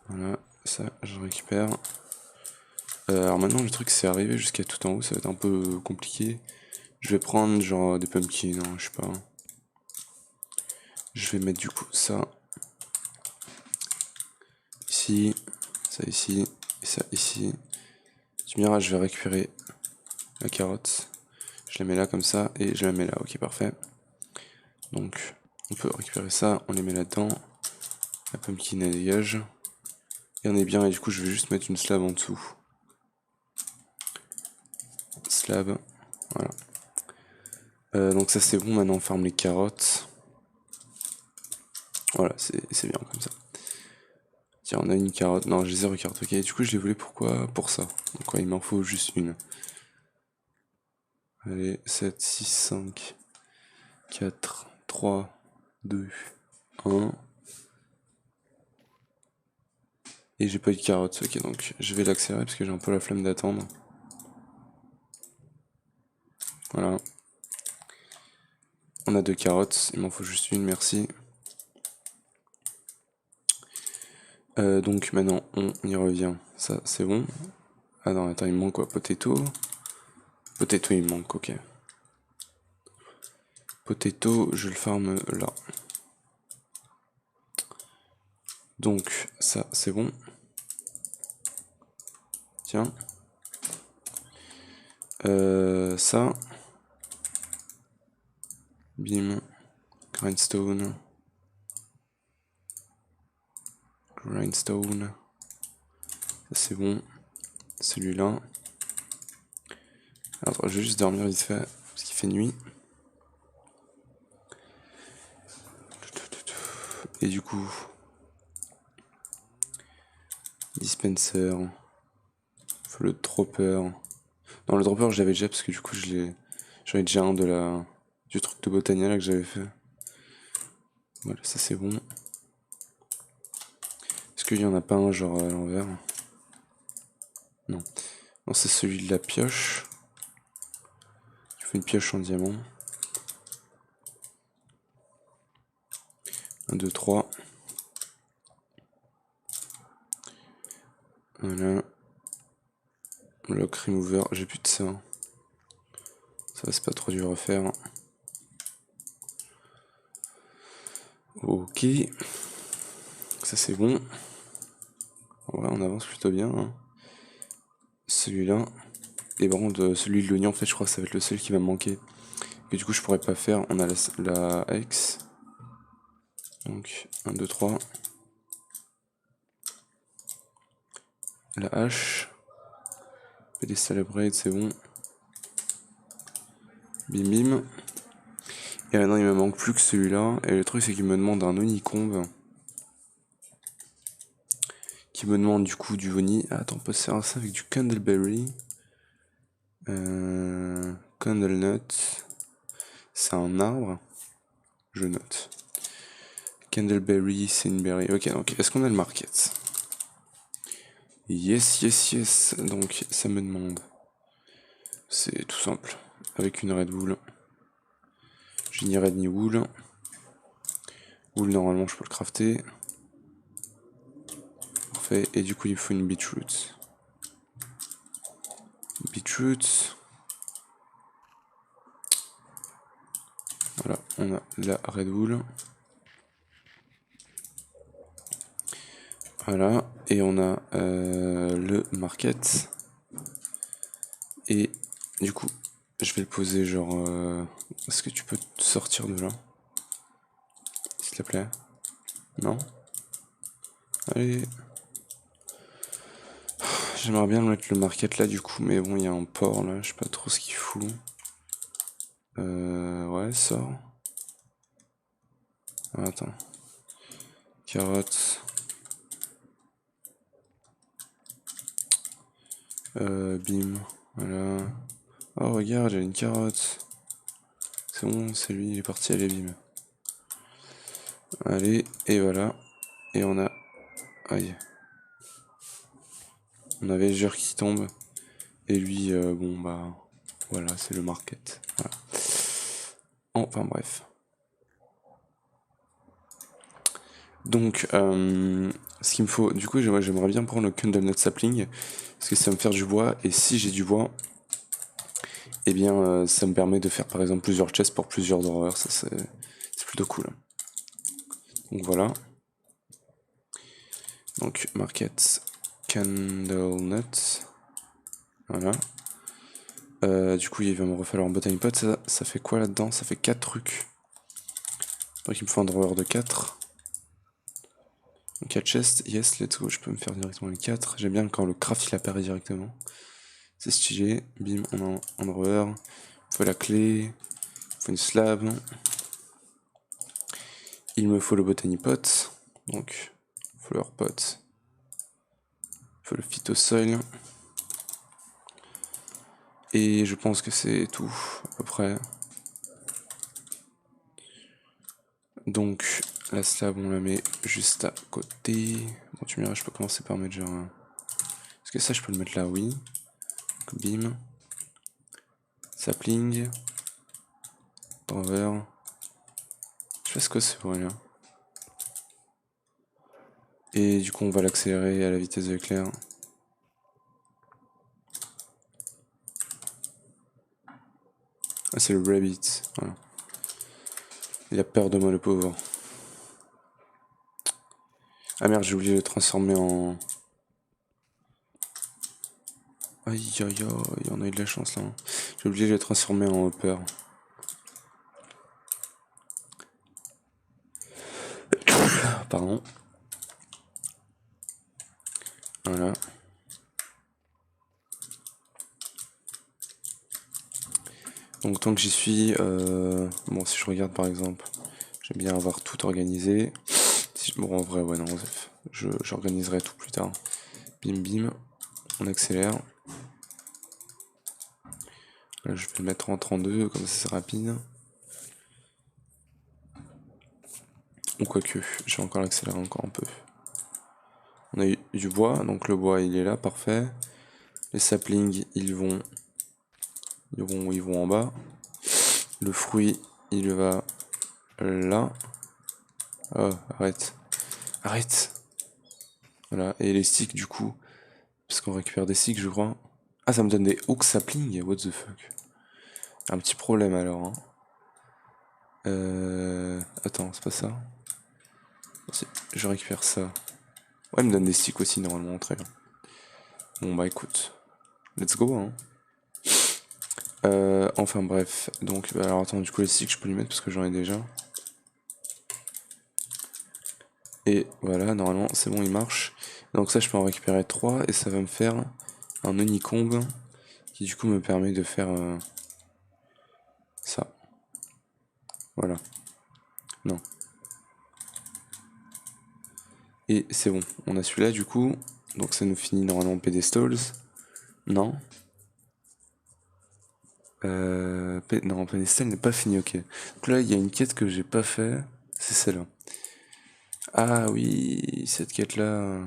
A: Voilà, ça je récupère. Alors maintenant le truc c'est arrivé jusqu'à tout en haut, ça va être un peu compliqué. Je vais prendre genre des pumpkins, hein, je sais pas. Je vais mettre du coup ça ici, ça ici, et ça ici. Tu me diras, je vais récupérer la carotte. Je la mets là comme ça et je la mets là. Ok, parfait. Donc, on peut récupérer ça, on les met là-dedans. La pumpkin elle dégage. Et on est bien, et du coup, je vais juste mettre une slab en dessous. Slab, voilà. Donc ça c'est bon, maintenant on farme les carottes. Voilà, c'est bien comme ça. Tiens, on a une carotte. Non, j'ai 0 carotte. Ok, du coup, je les voulais pourquoi? Pour ça. Donc, ouais, il m'en faut juste une. Allez, 7, 6, 5, 4, 3, 2, 1. Et j'ai pas eu de carottes. Ok, donc je vais l'accélérer parce que j'ai un peu la flemme d'attendre. Voilà. On a 2 carottes. Il m'en faut juste une, merci. Donc maintenant, on y revient. Ça, c'est bon. Ah non, attends, il me manque quoi? Potato. Potato, il me manque, ok. Potato, je le farme là. Donc, ça, c'est bon. Tiens. Ça. Bim. Grindstone. Grindstone. Ça, c'est bon. Celui-là. Alors, je vais juste dormir vite fait, parce qu'il fait nuit. Et du coup... Dispenser. Le dropper. Non, le dropper, je l'avais déjà, parce que du coup, j'en ai déjà un du truc de Botania là que j'avais fait. Voilà, ça c'est bon. Est-ce qu'il y en a pas un genre à l'envers? Non. Non, c'est celui de la pioche. Il faut une pioche en diamant. 1, 2, 3. Voilà. Lock remover, j'ai plus de ça. Ça c'est pas trop dur à faire. Ok. Ça c'est bon. Ouais, on avance plutôt bien. Hein. Celui-là. Et par contre, celui de l'oignon, en fait, je crois que ça va être le seul qui va me manquer. Que du coup, je pourrais pas faire. On a la X. Donc, 1, 2, 3. La hache. Pedestal upgrade, c'est bon. Bim bim. Et maintenant, il me manque plus que celui-là. Et le truc, c'est qu'il me demande un honeycomb. Qui me demande du coup du honey. Ah, attends, on peut se faire ça avec du candleberry. Candlenut. C'est un arbre. Je note. Candleberry, c'est une berry. Ok, donc est-ce qu'on a le market? Yes, yes, yes. Donc ça me demande. C'est tout simple. Avec une red wool. J'ai ni red ni wool. Wool, normalement, je peux le crafter. Parfait. Et du coup, il me faut une beetroot. Beetroot. Voilà, on a la red wool. Voilà, et on a le market. Et du coup, je vais le poser genre... Est-ce que tu peux sortir de là? S'il te plaît. Non? Allez. J'aimerais bien mettre le market là du coup, mais bon, il y a un port là, je sais pas trop ce qu'il fout. Ouais, sort. Ah, attends. Carottes. Bim. Voilà. Oh, regarde, j'ai une carotte. C'est bon, c'est lui, il est parti, allez, bim. Allez, et voilà. Et on a... Aïe. On avait le jure qui tombe. Et lui, bon, bah... Voilà, c'est le market. Voilà. Enfin, bref. Donc, ce qu'il me faut... Du coup, j'aimerais bien prendre le Candlenut Sapling. Parce que ça va me faire du bois. Et si j'ai du bois... Eh bien, ça me permet de faire, par exemple, plusieurs chests pour plusieurs drawers. Ça, c'est plutôt cool. Donc, voilà. Donc, market... Candlenut. Voilà. Du coup, il va me refalloir un Botany Pot. Ça fait quoi là-dedans? Ça fait 4 trucs. Donc il me faut un drawer de 4. 4 chests, yes, let's go, je peux me faire directement les 4. J'aime bien quand le craft il apparaît directement. C'est stylé, bim, on a un drawer. Il faut la clé, il faut une slab. Il me faut le Botany Pot, donc Flower Pot. Il faut le Phytosoil. Et je pense que c'est tout, à peu près. Donc la slab on la met juste à côté. Bon tu me diras, je peux commencer par mettre genre... Est-ce que ça je peux le mettre là? Oui. Donc, bim. Sapling. Drawer. Je sais pas ce que c'est pour rien. Et du coup on va l'accélérer à la vitesse de l'éclair. Ah c'est le rabbit, voilà. Il a peur de moi le pauvre. Ah merde, j'ai oublié de le transformer en... Aïe aïe aïe, on a eu de la chance là. J'ai oublié de le transformer en hopper. Pardon. Voilà. Donc tant que j'y suis, bon si je regarde par exemple, j'aime bien avoir tout organisé. Bon en vrai ouais non, j'organiserai tout plus tard. Bim bim, on accélère. Là je vais le mettre en 32, comme ça c'est rapide. Ou quoique, je vais encore l'accélérer encore un peu. On a eu du bois, donc le bois il est là, parfait. Les saplings ils vont en bas. Le fruit il va là. Oh, arrête. Arrête. Voilà, et les sticks du coup, parce qu'on récupère des sticks je crois. Ah ça me donne des hooks saplings, what the fuck. Un petit problème alors. Hein. Attends, c'est pas ça. Je récupère ça. Ouais, il me donne des sticks aussi normalement, très bien. Bon bah écoute, let's go hein. Enfin bref, donc bah, alors attends, du coup les sticks je peux lui mettre parce que j'en ai déjà. Et voilà, normalement c'est bon, il marche. Donc ça je peux en récupérer 3 et ça va me faire un honeycomb qui du coup me permet de faire ça. Voilà. Non. Et c'est bon, on a celui-là du coup. Donc ça nous finit normalement pedestals. Non. Non, pedestal n'est pas fini, ok. Donc là il y a une quête que j'ai pas fait. C'est celle-là. Ah oui, cette quête-là.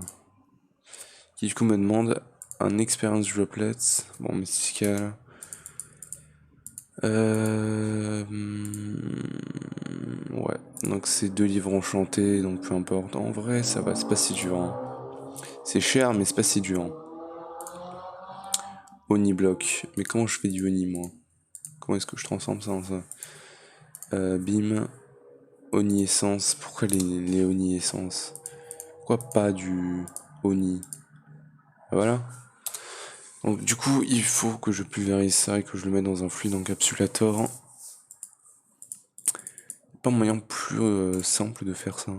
A: Qui du coup me demande un experience droplet. Bon, mystical. Ouais, donc c'est 2 livres enchantés, donc peu importe. En vrai, ça va, c'est pas si dur. Hein. C'est cher, mais c'est pas si dur. Hein. Oni block. Mais comment je fais du Oni, moi? Comment est-ce que je transforme ça en ça? Bim. Oni essence. Pourquoi les Oni essence? Pourquoi pas du Oni? Voilà. Donc du coup, il faut que je pulvérise ça et que je le mette dans un fluide encapsulator. Pas un moyen plus simple de faire ça.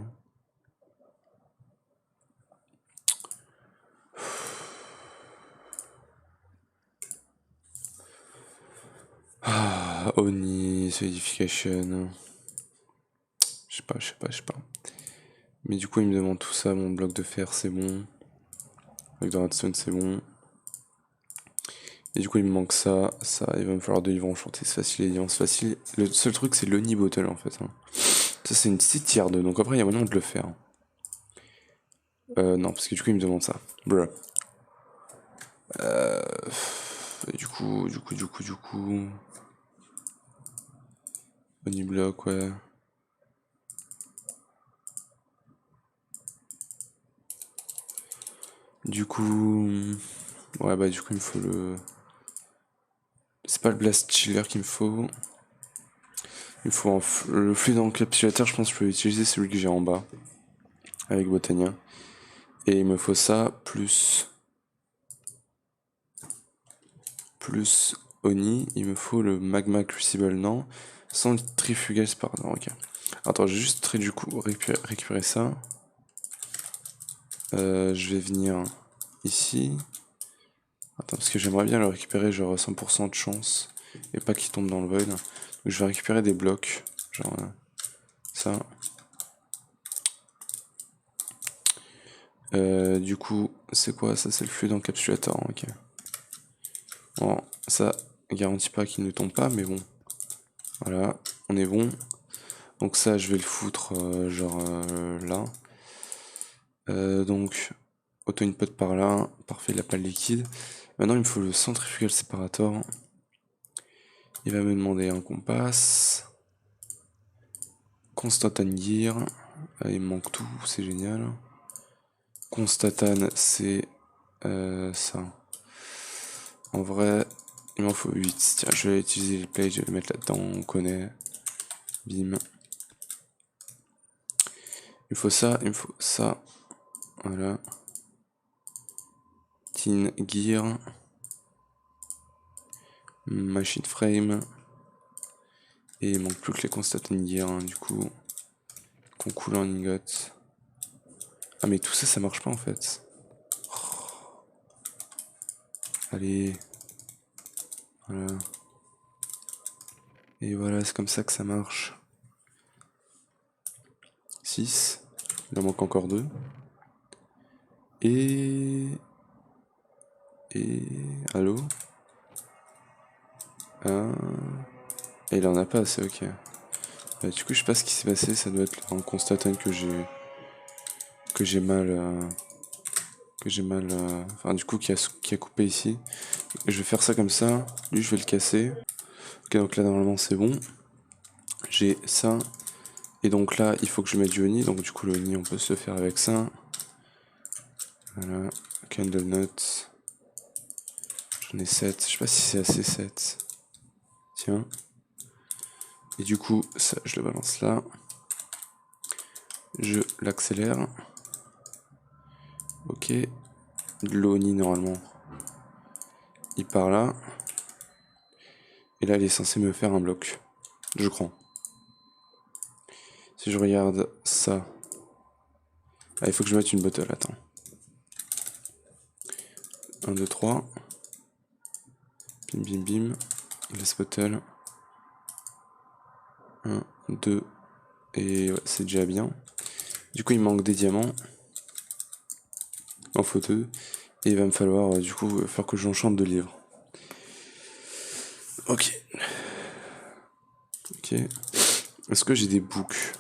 A: Ah, Oni, solidification. Je sais pas. Mais du coup, il me demande tout ça. Mon bloc de fer, c'est bon. Bloc de redstone, c'est bon. Et du coup, il me manque ça. Il va me falloir 2 livres enchantés. C'est facile, les livres, c'est facile. Le seul truc, c'est l'Oni bottle en fait. Hein. Ça, c'est une petite tier 2. Donc après, il y a moyen de le faire. Non, parce que du coup, il me demande ça. Bruh. Et du coup. Oni bloc, ouais. Du coup. Ouais, bah, du coup, il me faut le. C'est pas le blast chiller qu'il me faut. Il faut le fluide encapsulateur, je pense que je peux utiliser celui que j'ai en bas. Avec Botania. Et il me faut ça, plus Oni, il me faut le magma crucible, non. Centrifugal separator, ok. Attends, j'ai juste du coup récupérer ça. Je vais venir ici. Attends, parce que j'aimerais bien le récupérer, genre 100% de chance. Et pas qu'il tombe dans le void. Donc je vais récupérer des blocs. Genre ça. Du coup, c'est quoi ça? C'est le flux d'encapsulateur, ok. Bon, ça garantit pas qu'il ne tombe pas, mais bon. Voilà, on est bon. Donc ça, je vais le foutre genre là. Donc, auto-input par là. Parfait, il a pas le liquide. Maintenant, il me faut le centrifugal separator. Il va me demander un compas. Constatan gear. Il me manque tout, c'est génial. Constatan, c'est ça. En vrai, il m'en faut 8. Tiens, je vais utiliser les plates, je vais les mettre là-dedans, on connaît. Bim. Il faut ça, il me faut ça. Voilà. Tin gear. Machine frame. Et il manque plus que les constatan gear, hein, du coup. Qu'on coule en ingot. Ah mais tout ça, ça marche pas en fait. Oh. Allez. Voilà. Et voilà, c'est comme ça que ça marche. 6. Il en manque encore 2. Et... Allô? Et il en a pas assez, ok. Bah, du coup, je sais pas ce qui s'est passé, ça doit être un constatant que j'ai mal... Enfin, du coup, qui a coupé ici. Et je vais faire ça comme ça. Lui, je vais le casser. Ok, donc là, normalement, c'est bon. J'ai ça. Et donc là, il faut que je mette du honey. Donc du coup, le honey, on peut se faire avec ça. Voilà. Candle nut. J'en ai 7. Je sais pas si c'est assez 7. Tiens. Et du coup, ça, je le balance là. Je l'accélère. Ok. De l'oni, normalement. Il part là. Et là, il est censé me faire un bloc. Je crois. Si je regarde ça. Ah, il faut que je mette une bottle, attends. 1, 2, 3. Bim, bim, bim. Glass bottle. 1, 2. Et ouais, c'est déjà bien. Du coup, il me manque des diamants. Il en faut 2. Et il va me falloir, du coup, faire que j'enchante 2 livres. Ok. Ok. Est-ce que j'ai des books?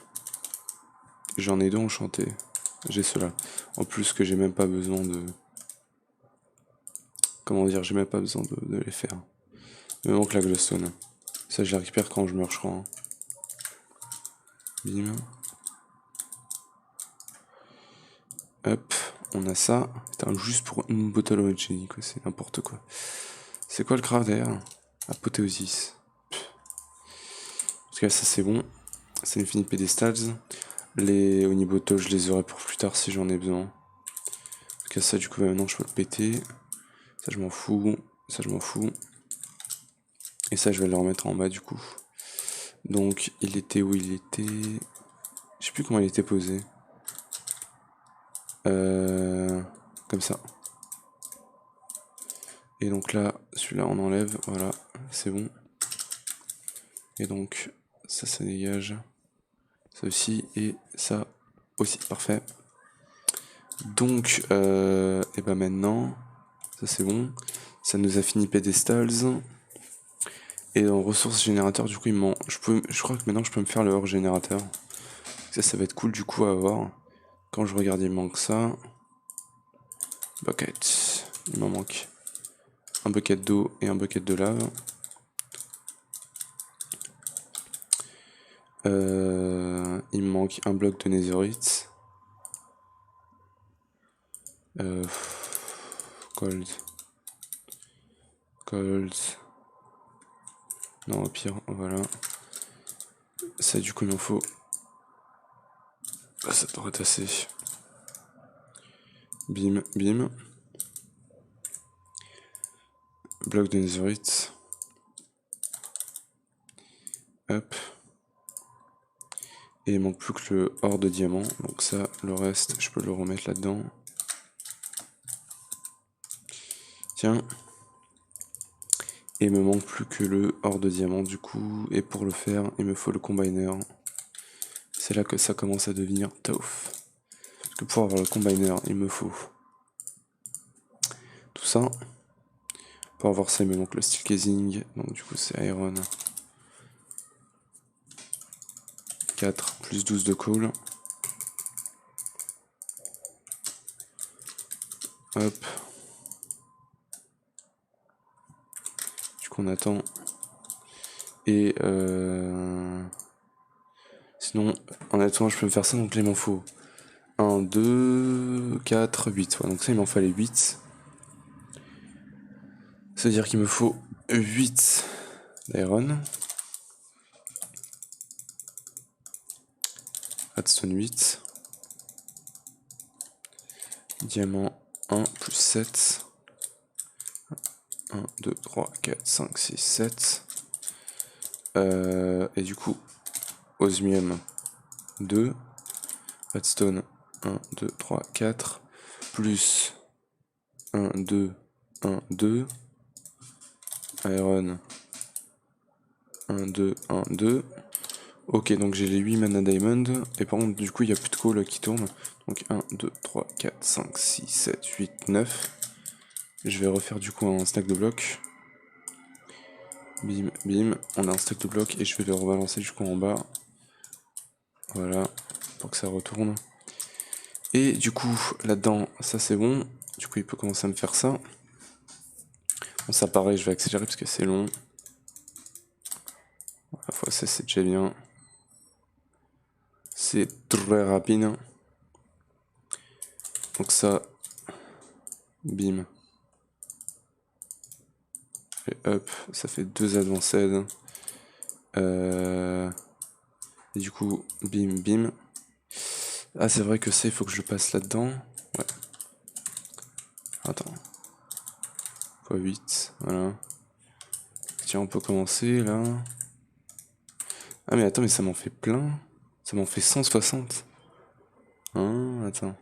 A: J'en ai 2 enchantés. J'ai cela. En plus que j'ai même pas besoin de... Comment dire? J'ai même pas besoin de les faire. Il me manque la glowstone. Ça, je la récupère quand je meurs, je crois. Hein. Bim. Hop. On a ça. Putain, juste pour une bottle of genie, quoi. C'est n'importe quoi. C'est quoi le craft d'ailleurs? Apothéosis. En tout cas, ça c'est bon. C'est Infinite Pedestals. Les Onibottles, je les aurai pour plus tard si j'en ai besoin. En tout cas, ça, du coup, maintenant, je peux le péter. Ça, je m'en fous. Ça, je m'en fous. Et ça, je vais le remettre en bas, du coup. Donc, il était où il était... Je sais plus comment il était posé. Comme ça. Et donc là, celui-là, on enlève. Voilà, c'est bon. Et donc, ça dégage. Ça aussi, et ça aussi. Parfait. Donc, et ben maintenant, ça c'est bon. Ça nous a fini Pedestals. Et dans ressources générateurs, du coup, je crois que maintenant je peux me faire le hors générateur. Ça va être cool du coup à avoir. Quand je regarde, il me manque ça. Bucket. Il m'en manque un bucket d'eau et un bucket de lave. Il me manque un bloc de netherite. Gold. Gold. Non, au pire, voilà. Ça, du coup, il m'en faut. Ah, ça devrait être assez. Bim, bim. Bloc de netherite. hop. Et il manque plus que le or de diamant. Donc ça, le reste, je peux le remettre là-dedans. Tiens. Et il me manque plus que le or de diamant du coup. Et pour le faire, il me faut le combiner. C'est là que ça commence à devenir tough. Parce que pour avoir le combiner, il me faut tout ça. Pour avoir ça, il me manque le steel casing. Donc du coup, c'est iron. 4 plus 12 de coal. Hop. Du coup, on attend. Et sinon, en attendant, je peux me faire ça. Donc là, il m'en faut 1, 2, 4, 8. Ouais, donc ça, il m'en fallait 8. C'est-à-dire qu'il me faut 8 d'iron. Redstone 8. Diamant 1 plus 7. 1, 2, 3, 4, 5, 6, 7. Et du coup, osmium 2. Redstone 1, 2, 3, 4. Plus 1, 2, 1, 2. Iron 1, 2, 1, 2. Ok, donc j'ai les 8 mana diamond. Et par contre, du coup, il n'y a plus de coal qui tourne. Donc 1, 2, 3, 4, 5, 6, 7, 8, 9. Je vais refaire du coup un stack de blocs. Bim, bim. On a un stack de blocs et je vais le rebalancer jusqu'en en bas. Voilà, pour que ça retourne. Et du coup, là-dedans, ça c'est bon. Du coup, il peut commencer à me faire ça. Bon, ça pareil, je vais accélérer parce que c'est long. À la fois, ça c'est déjà bien. C'est très rapide. Donc ça, bim. Et hop, ça fait 2 advanced. Et du coup, bim, bim. Ah, c'est vrai que ça, il faut que je passe là-dedans. Ouais. Attends. x8, voilà. Tiens, on peut commencer là. Ah, mais attends, mais ça m'en fait plein. Ça m'en fait 160. Hein, attends.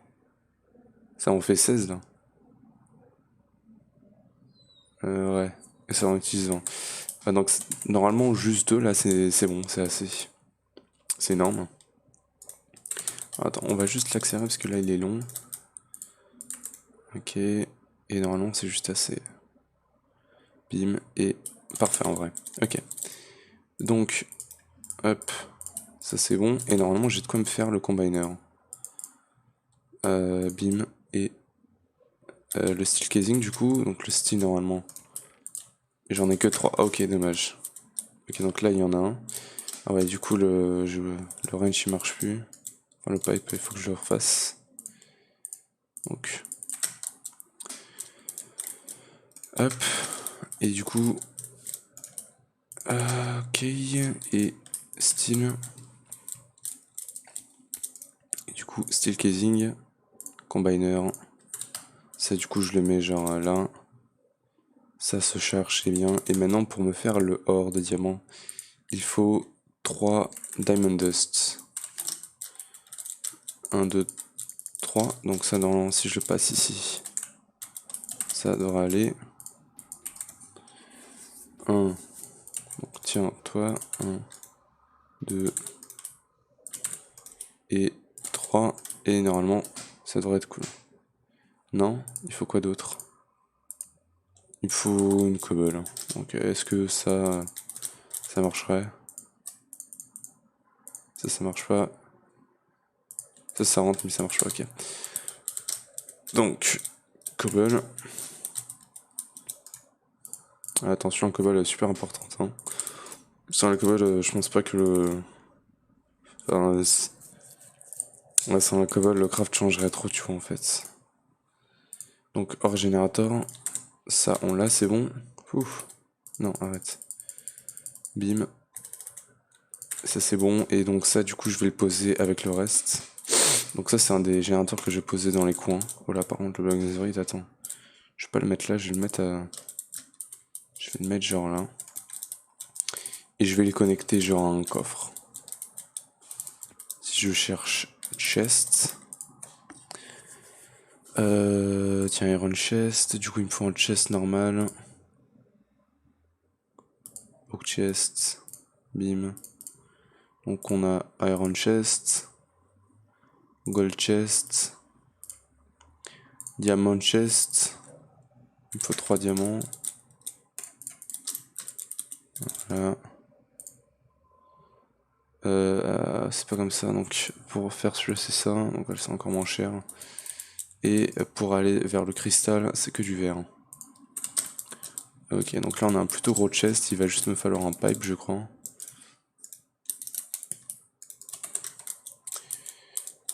A: Ça m'en fait 16 là. Ouais. Et ça en utilise 20. Enfin, donc, normalement, juste 2 là, c'est bon, c'est assez. C'est énorme. Attends, on va juste l'accélérer parce que là, il est long. Ok. Et normalement, c'est juste assez. Bim. Et parfait en vrai. Ok. Donc, hop. Ça, c'est bon. Et normalement, j'ai de quoi me faire le combiner. Bim. Et le steel casing, du coup. Donc, le steel, normalement. J'en ai que 3. Ah, ok, dommage. Ok, donc là, il y en a un. Ah ouais, du coup, le range, il marche plus. Enfin, le pipe, il faut que je le refasse. Donc. Hop. Et du coup. Ok. Et steel. Et du coup, steel casing. Combiner. Ça, du coup, je le mets genre là. Ça se charge, c'est bien. Et maintenant, pour me faire le or de diamant, il faut 3 diamond dust. 1, 2, 3. Donc ça, normalement, si je le passe ici, ça devrait aller. 1. Donc tiens, toi. 1, 2 et 3. Et normalement, ça devrait être cool. Non, il faut quoi d'autre? Il faut une cobble. Donc est-ce que ça marcherait? Ça marche pas. Ça rentre, mais ça marche pas, ok. Donc, cobble. Attention, la cobble est super importante. Hein. Sans la cobble, je pense pas que le... Enfin, ouais, sans la cobble, le craft changerait trop, tu vois, en fait. Donc, hors générateur, ça, on l'a, c'est bon. Ouf. Non, arrête. Bim. Ça, c'est bon. Et donc ça, du coup, je vais le poser avec le reste. Donc ça, c'est un des générateurs que j'ai posé dans les coins. Oh là, par contre, le bloc netherite, attends. Je vais pas le mettre là, je vais le mettre à... Je vais le mettre genre là. et je vais les connecter genre à un coffre. Si je cherche chest, tiens, iron chest, du coup il me faut un chest normal. Oak chest, bim. Donc on a iron chest, gold chest, diamond chest. Il me faut 3 diamants. Voilà. C'est pas comme ça, donc pour faire celui-là c'est ça, donc c'est encore moins cher. Et pour aller vers le cristal, c'est que du verre. Ok, donc là on a un plutôt gros chest, il va juste me falloir un pipe je crois.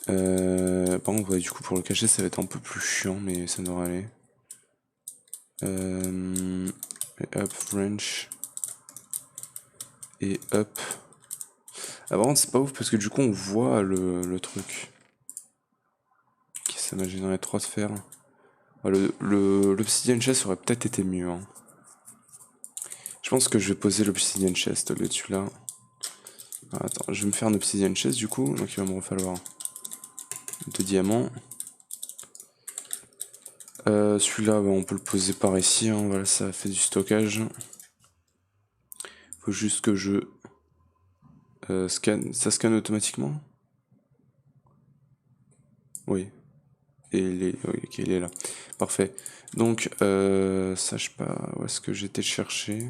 A: Par contre, ouais, du coup pour le cacher ça va être un peu plus chiant, mais ça devrait aller. Up, wrench. Et up. Ah, par contre c'est pas ouf parce que du coup on voit le truc. Ok, ça m'a généré 3 sphères. L'obsidian chest aurait peut-être été mieux. Hein. Je pense que je vais poser l'obsidian chest au lieu de celui-là. Attends, je vais me faire un obsidian chest du coup, donc il va me falloir 2 diamants. Celui-là, bah, on peut le poser par ici, hein, voilà, ça fait du stockage. Faut juste que je scanne. Ça scanne automatiquement? Oui. Et oui, ok, il est là. Parfait. Donc, ça, je sais pas où est-ce que j'étais chercher.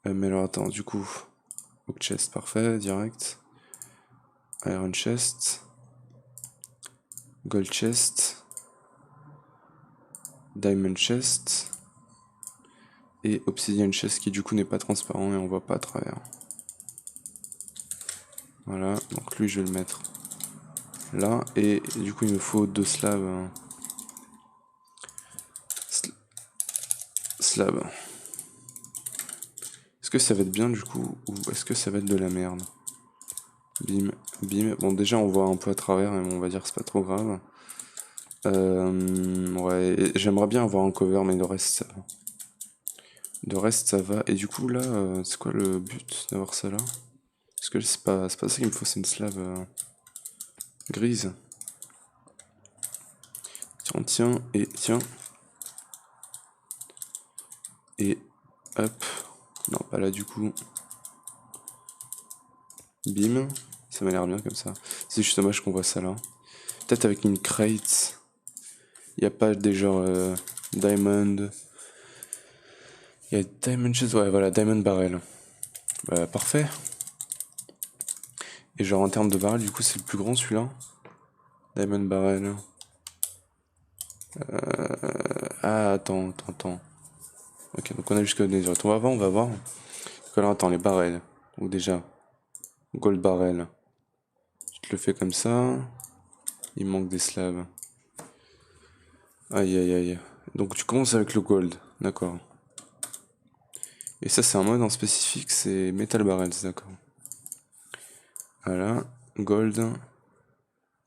A: Mais alors, attends, du coup, oak chest, parfait, direct. Iron chest. Gold chest. Diamond chest. Et obsidian chest qui du coup n'est pas transparent et on voit pas à travers. Voilà, donc lui je vais le mettre là. Et du coup il me faut 2 slabs. Slab. Est-ce que ça va être bien du coup ou est-ce que ça va être de la merde? Bim, bim. Bon déjà on voit un peu à travers et on va dire que c'est pas trop grave. Ouais, j'aimerais bien avoir un cover mais le reste ça va. Le reste ça va. Et du coup là, c'est quoi le but d'avoir ça là? Parce que c'est pas ça qu'il me faut, c'est une slab grise. Tiens, tiens, et tiens. Et hop. Non, pas là du coup. Bim. Ça m'a l'air bien comme ça. C'est juste dommage qu'on voit ça là. Peut-être avec une crate. Il n'y a pas des genres diamond. Il y a diamond chest, ouais, voilà, diamond barrel. Bah, parfait. Et genre en termes de barrel, du coup, c'est le plus grand celui-là. Diamond barrel. Ah, attends. Ok, donc on a jusqu'à netherite. On va voir. Donc alors, attends, les barrels. Donc déjà, gold barrel. Je te le fais comme ça. Il manque des slabs. Aïe aïe aïe. Donc tu commences avec le gold, d'accord. Et ça c'est un mode en spécifique, c'est metal barrels, d'accord. Voilà, gold.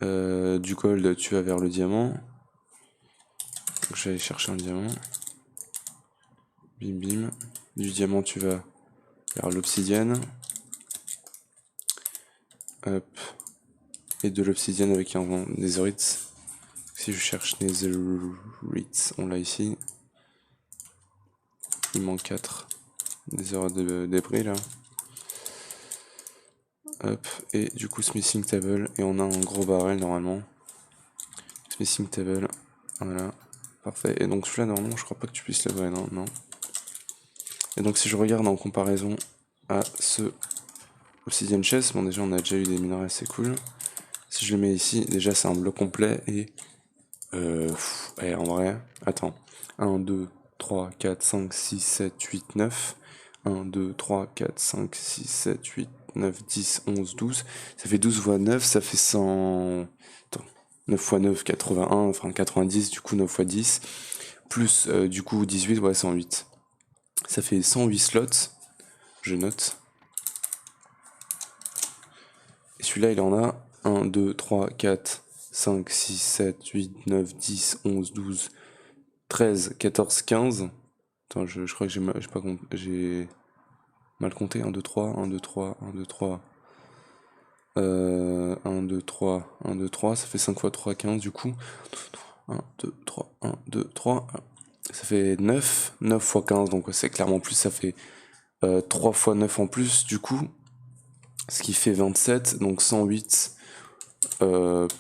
A: Du gold tu vas vers le diamant. Donc je vais aller chercher un diamant. Bim bim. Du diamant tu vas vers l'obsidienne. Hop. Et de l'obsidienne avec un netherite. Si je cherche netherite, on l'a ici. Il manque 4 netherite de débris là. Hop, et du coup smithing table, et on a un gros barrel normalement. Smithing table, voilà, parfait. Et donc celui-là normalement je crois pas que tu puisses lever, non, non. Et donc si je regarde en comparaison à ce obsidian chest, bon déjà on a déjà eu des minerais assez cool. Si je le mets ici, déjà c'est un bloc complet et... en vrai, attends. 1, 2, 3, 4, 5, 6, 7, 8, 9. 1, 2, 3, 4, 5, 6, 7, 8, 9, 10, 11, 12. Ça fait 12 fois 9, ça fait 100... Attends. 9 fois 9, 81, enfin 90, du coup 9 fois 10. Plus du coup 18, ouais 108. Ça fait 108 slots. Je note. Et celui-là il en a 1, 2, 3, 4, 5, 6, 7, 8, 9, 10, 11, 12, 13, 14, 15. Attends, je crois que j'ai pas compris. Mal compté, 1, 2, 3, 1, 2, 3, 1, 2, 3. 1, 2, 3, 1, 2, 3, ça fait 5 fois 3, 15 du coup. 1, 2, 3, 1, 2, 3. Ça fait 9, 9 fois 15, donc c'est clairement plus, ça fait 3 fois 9 en plus du coup. Ce qui fait 27, donc 108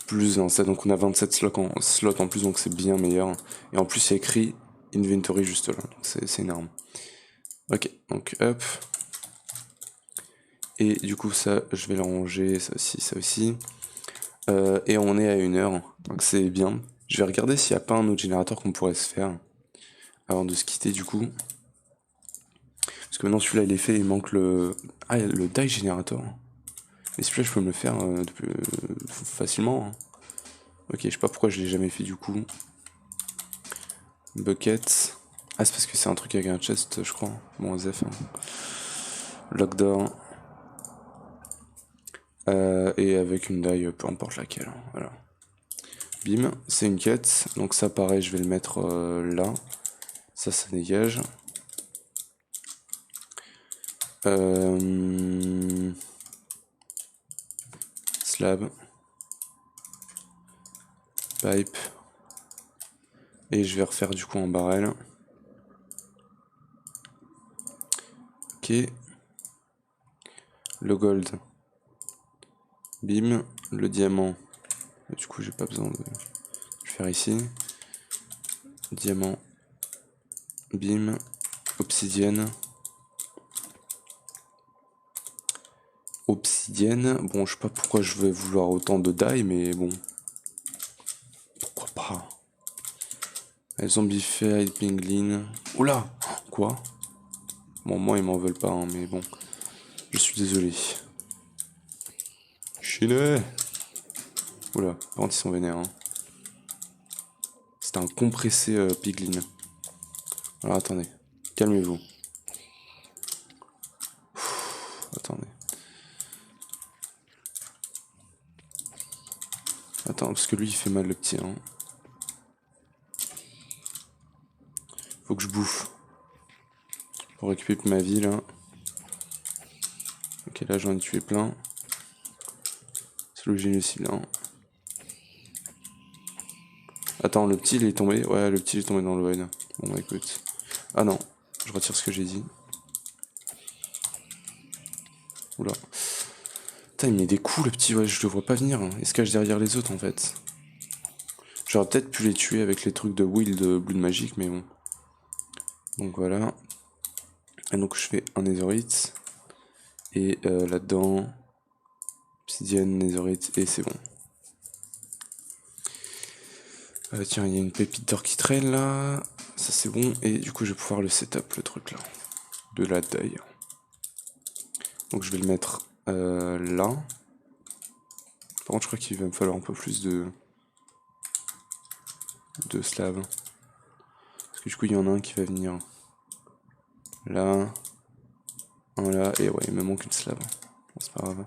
A: plus 27, donc on a 27 slots en plus, donc c'est bien meilleur. Et en plus il y a écrit inventory juste là, donc c'est énorme. Ok, donc hop. Et du coup ça, je vais le ranger, ça aussi, ça aussi. Et on est à 1 heure, donc c'est bien. Je vais regarder s'il n'y a pas un autre générateur qu'on pourrait se faire avant de se quitter du coup. Parce que maintenant celui-là il est fait, il manque le... Ah, le die générateur. Et celui-là je peux me le faire facilement. Hein. Ok, je sais pas pourquoi je l'ai jamais fait du coup. Bucket. Ah, c'est parce que c'est un truc avec un chest, je crois. Bon, ZF. Hein. Lockdown. Et avec une die, peu importe laquelle. Hein, voilà. Bim, c'est une quête. Donc ça, pareil, je vais le mettre là. Ça dégage. Slab. Pipe. Et je vais refaire du coup en barrel. Ok. Le gold. Bim. Le diamant. Du coup, j'ai pas besoin de faire ici. Diamant. Bim. Obsidienne. Obsidienne. Bon, je sais pas pourquoi je vais vouloir autant de die, mais bon. Pourquoi pas. Zombified, Pinglin. Oula. Quoi? Bon, moi, ils m'en veulent pas, hein, mais bon. Je suis désolé. Chiné. Oula, par contre, ils sont vénères. Hein. C'est un compressé Piglin. Alors, attendez. Calmez-vous. Attendez. Attends, parce que lui, il fait mal, le petit. Hein. Faut que je bouffe. Pour récupérer ma vie, là. Ok, là, j'en ai tué plein. C'est le génocide, là. Attends, le petit, il est tombé. Ouais, le petit, il est tombé dans le void. Bon, bah, écoute. Ah non, je retire ce que j'ai dit. Oula. Putain, il met des coups, le petit. Ouais, je le vois pas venir. Hein. Il se cache derrière les autres, en fait. J'aurais peut-être pu les tuer avec les trucs de Will de Blood Magic, mais bon. Donc voilà. Et donc je fais un netherite. Et là-dedans, obsidienne, netherite, et c'est bon. Tiens, il y a une pépite d'or qui traîne là. Ça c'est bon. Et du coup, je vais pouvoir le setup, le truc là. De la taille. Donc je vais le mettre là. Par contre, je crois qu'il va me falloir un peu plus de slab. Parce que du coup, il y en a un qui va venir là. Un là. Et ouais, il me manque une slab. Bon, c'est pas grave.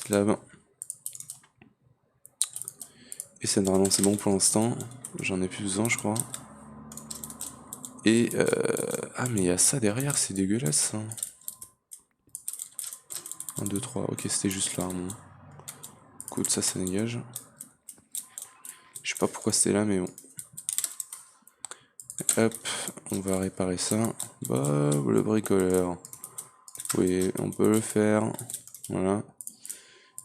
A: Slab. Et c'est normalement c'est bon pour l'instant. J'en ai plus besoin, je crois. Et ah, mais il y a ça derrière, c'est dégueulasse. Ça. 1, 2, 3. Ok, c'était juste là. Bon. Écoute, ça dégage. Je sais pas pourquoi c'était là, mais bon. Hop, on va réparer ça. Bah, le bricoleur. Oui, on peut le faire. Voilà.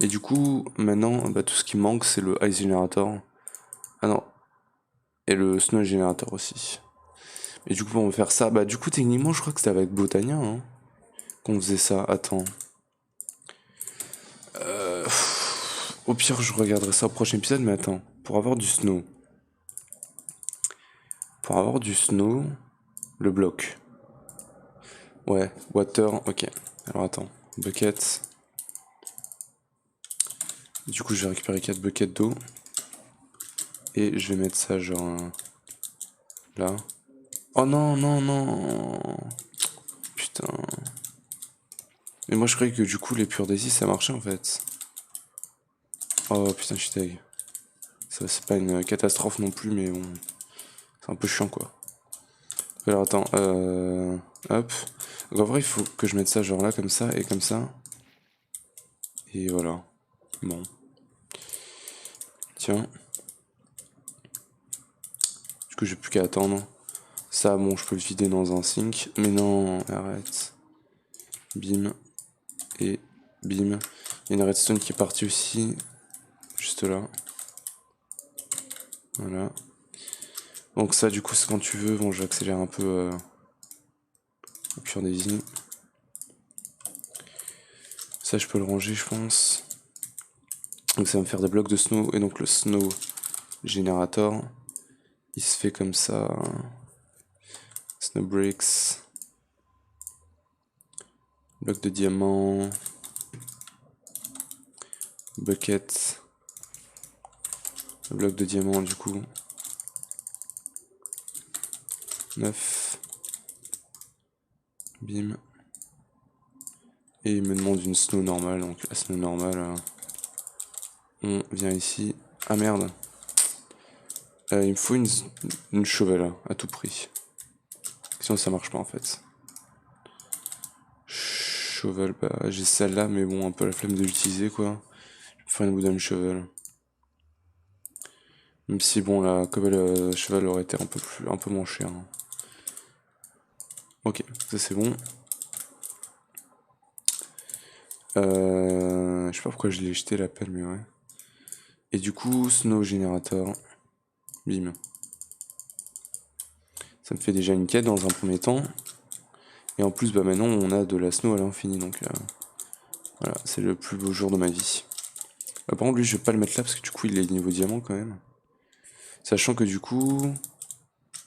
A: Et du coup, maintenant, bah, tout ce qui manque, c'est le Ice Generator. Ah non. Et le Snow Generator aussi. Et du coup, on va faire ça. Bah, du coup, techniquement, je crois que c'était avec Botania hein, qu'on faisait ça. Attends. Au pire, je regarderai ça au prochain épisode, mais attends. Pour avoir du snow. Pour avoir du snow, le bloc. Ouais, water, ok. Alors attends. Bucket. Du coup, je vais récupérer 4 buckets d'eau. Et je vais mettre ça genre là. Oh non, non, non. Putain. Mais moi, je croyais que du coup, les pures daisy, ça marchait en fait. Oh putain, je suis tag. Ça, c'est pas une catastrophe non plus, mais bon. C'est un peu chiant quoi. Alors attends, hop. Donc en vrai, il faut que je mette ça genre là, comme ça, et comme ça. Et voilà. Bon. Tiens. Du coup, j'ai plus qu'à attendre. Ça, bon, je peux le vider dans un sink. Mais non, arrête. Bim. Et bim. Il y a une redstone qui est partie aussi. Juste là. Voilà. Donc ça, du coup, c'est quand tu veux. Bon, j'accélère un peu au pur des vies. Ça, je peux le ranger, je pense. Donc ça va me faire des blocs de snow. Et donc le snow générateur, il se fait comme ça. Snow bricks. Bloc de diamant. Bucket. Bloc de diamant, du coup. 9. Bim. Et il me demande une snow normale. Donc la snow normale, on vient ici. Ah merde. Il me faut une chevel à tout prix. Sinon ça marche pas en fait. Chevel, bah j'ai celle-là, mais bon, un peu la flemme de l'utiliser quoi. Je vais faire une wooden chevel. Même si bon, la cobble cheval aurait été un peu moins cher. Ok, ça c'est bon. Je sais pas pourquoi je l'ai jeté la pelle, mais ouais. Et du coup, snow générateur. Bim. Ça me fait déjà une quête dans un premier temps. Et en plus, bah maintenant, on a de la snow à l'infini. Donc voilà, c'est le plus beau jour de ma vie. Par contre, lui, je vais pas le mettre là parce que du coup, il est niveau diamant quand même. Sachant que du coup,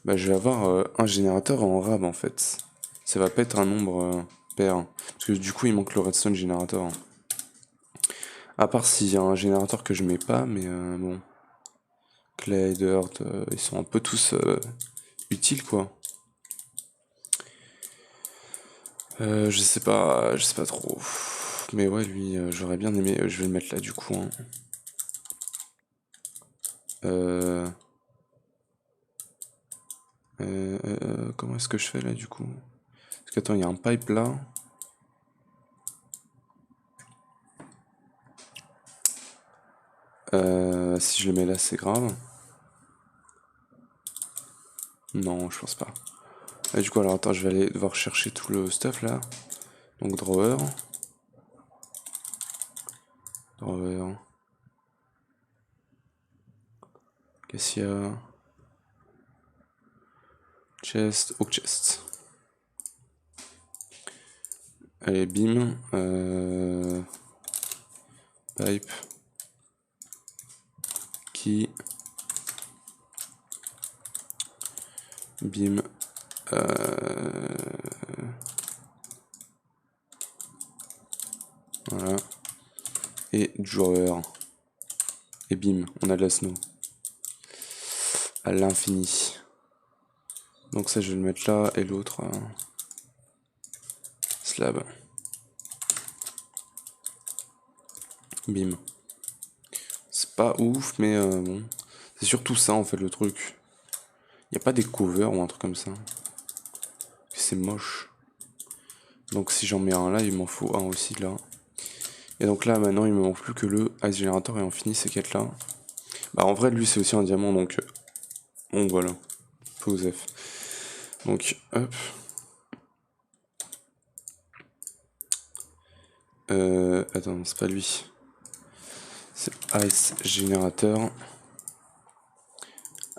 A: bah, je vais avoir un générateur en rab en fait. Ça va pas être un nombre pair. Parce que du coup, il manque le redstone générateur. À part s'il y a un générateur que je mets pas, mais bon. Clay, Dirt, ils sont un peu tous utiles quoi. Je sais pas trop. Mais ouais, lui, j'aurais bien aimé. Je vais le mettre là du coup. Hein. Euh, comment est-ce que je fais là du coup? Parce qu'attends, il y a un pipe là. Si je le mets là, c'est grave. Non, je pense pas. Ah, du coup, alors attends, je vais aller devoir chercher tout le stuff là. Donc drawer. Drawer. Qu'est-ce qu'il y a? Chest, oak chest. Allez, bim. Pipe. Key. Bim. Voilà. Et drawer. Et bim, on a de la snow. À l'infini. Donc ça, je vais le mettre là. Et l'autre, slab. Bim. C'est pas ouf, mais bon. C'est surtout ça, en fait, le truc. Y a pas des covers ou un truc comme ça. C'est moche. Donc si j'en mets un là, il m'en faut un aussi là. Et donc là, maintenant, il me manque plus que le Ice Generator et on finit ces quêtes là. Bah en vrai, lui, c'est aussi un diamant, donc... Bon, voilà. Pause F. Donc, hop. Attends, c'est pas lui. C'est Ice Generator.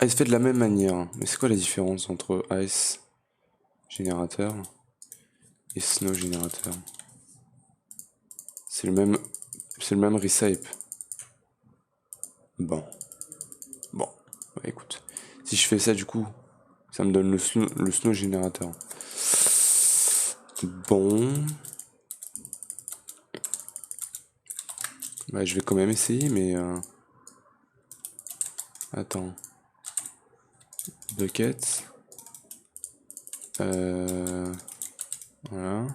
A: Ah, il se fait de la même manière. Mais c'est quoi la différence entre Ice Generator et Snow Generator? C'est le même... C'est le même recipe. Bon. Bon. Bah, écoute. Si je fais ça, du coup, ça me donne le snow générateur. Bon. Bah, je vais quand même essayer, mais... Attends. Bucket. Voilà.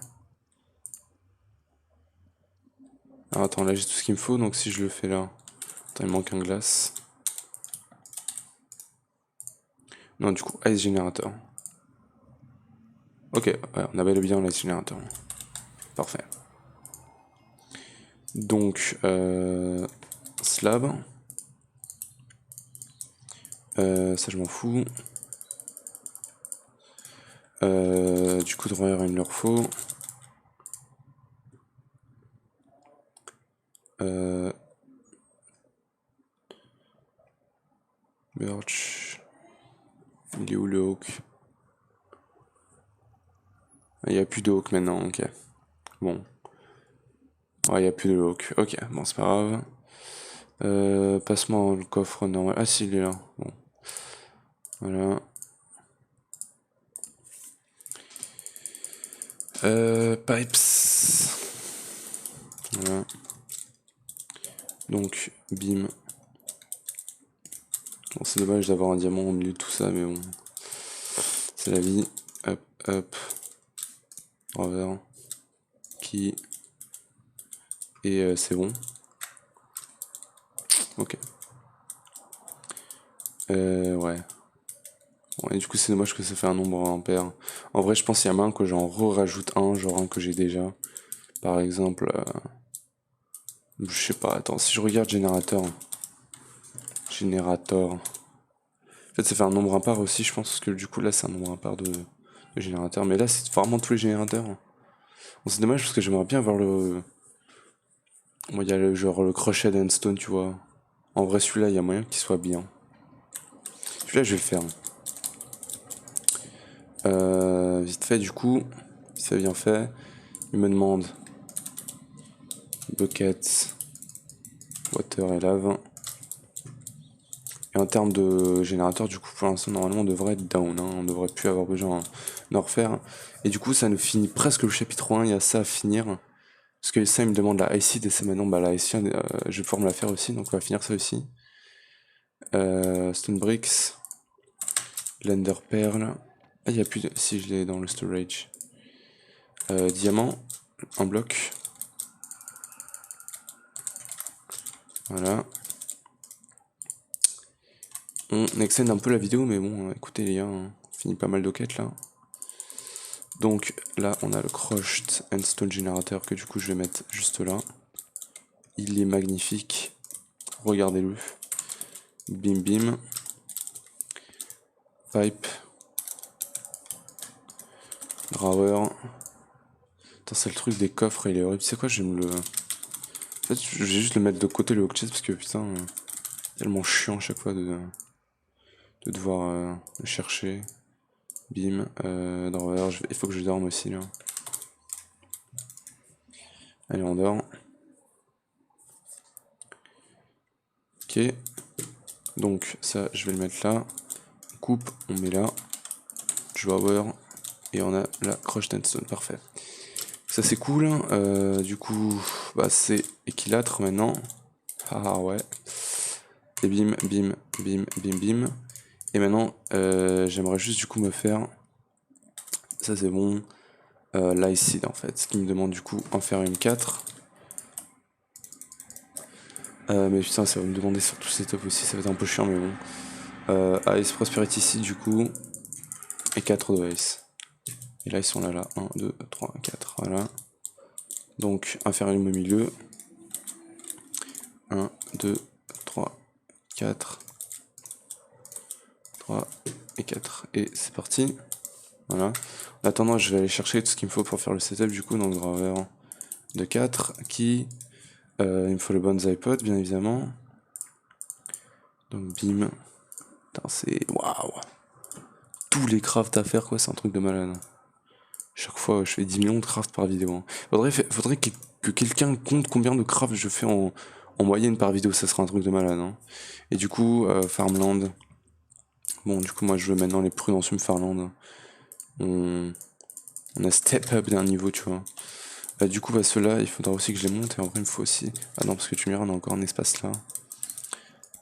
A: Alors, attends, là j'ai tout ce qu'il me faut, donc si je le fais là... Attends, il manque un glace. Non, du coup, Ice Generator. Ok, ouais, on a bel et bien light générateur. Parfait. Donc, slab. Ça je m'en fous. Du coup, drawer, il me leur faut. Birch. Il est où le hawk? Il n'y a plus de hawk maintenant, ok. Bon. Ouais, il n'y a plus de hawk. Ok, bon, c'est pas grave. Passe-moi le coffre normal. Ah, si, il est là. Bon. Voilà. Pipes. Voilà. Donc, bim. Bon, c'est dommage d'avoir un diamant au milieu de tout ça, mais bon. C'est la vie. Hop, hop. Revers. Qui. Et c'est bon. Ok. Ouais. Bon, et du coup, c'est dommage que ça fait un nombre impair. En vrai, je pense qu'il y a moyen que j'en rajoute un, genre un que j'ai déjà. Par exemple, je sais pas, attends, si je regarde générateur. Générateur. En fait, ça fait un nombre impair aussi, je pense, parce que du coup, là, c'est un nombre impair de générateurs. Mais là, c'est vraiment tous les générateurs. Bon, c'est dommage parce que j'aimerais bien avoir le. Moi, il y a le genre le crochet endstone, tu vois. En vrai, celui-là, il y a moyen qu'il soit bien. Celui-là, je vais le faire. Vite fait, du coup, c'est bien fait. Il me demande bucket, water et lave. Et en termes de générateur, du coup, pour l'instant, normalement, on devrait être down. Hein. On devrait plus avoir besoin d'en refaire. Et du coup, ça nous finit presque le chapitre 1. Il y a ça à finir. Parce que ça, il me demande la ice et c'est maintenant, bah, la ice, je vais pouvoir me la faire aussi. Donc, on va finir ça aussi. Stone bricks. Lender pearl. Ah, il n'y a plus de. Si je l'ai dans le storage. Diamant. Un bloc. Voilà. On extend un peu la vidéo, mais bon, écoutez les gars, on finit pas mal de quêtes là. Donc là, on a le Crushed Endstone Generator que du coup je vais mettre juste là. Il est magnifique. Regardez-le. Bim bim. Pipe. Drawer. Attends, c'est le truc des coffres, il est horrible. C'est quoi, je vais me le. En fait, je vais juste le mettre de côté le hook chest parce que putain, tellement chiant à chaque fois de devoir le chercher. Bim. Drawer, il faut que je dorme aussi là. Allez, on dort. Ok. Donc ça, je vais le mettre là. On coupe, on met là. Drawer. Et on a la Crushed Endstone, parfait. Ça c'est cool. Du coup, bah, c'est équilâtre maintenant. Ah ouais. Et bim, bim, bim, bim, bim. Et maintenant, j'aimerais juste du coup me faire. Ça c'est bon. L'icid en fait. Ce qui me demande du coup en faire une 4. Mais putain, ça va me demander sur tout setup aussi. Ça va être un peu chiant, mais bon. Ice Prosperity Seed du coup. Et 4 de Ice. Et là ils sont là. 1, 2, 3, 4. Voilà. Donc, inférieur au milieu. 1, 2, 3, 4. 3 et 4. Et c'est parti. Voilà. En attendant, je vais aller chercher tout ce qu'il me faut pour faire le setup du coup. Donc, drawer de 4. Qui il me faut le bonsai pot, bien évidemment. Donc, bim. Putain, c'est. Waouh! Tous les crafts à faire, quoi, c'est un truc de malade. Chaque fois, je fais 10 millions de crafts par vidéo. Hein. Faudrait que quelqu'un compte combien de crafts je fais en moyenne par vidéo, ça sera un truc de malade. Hein. Et du coup, Farmland. Bon, du coup, moi, je veux maintenant les Prudentium Farmland. On a step up d'un niveau, tu vois. Du coup, bah, ceux-là, il faudra aussi que je les monte. Et en vrai, il me faut aussi. Ah non, parce que tu me diras, on a encore un espace là.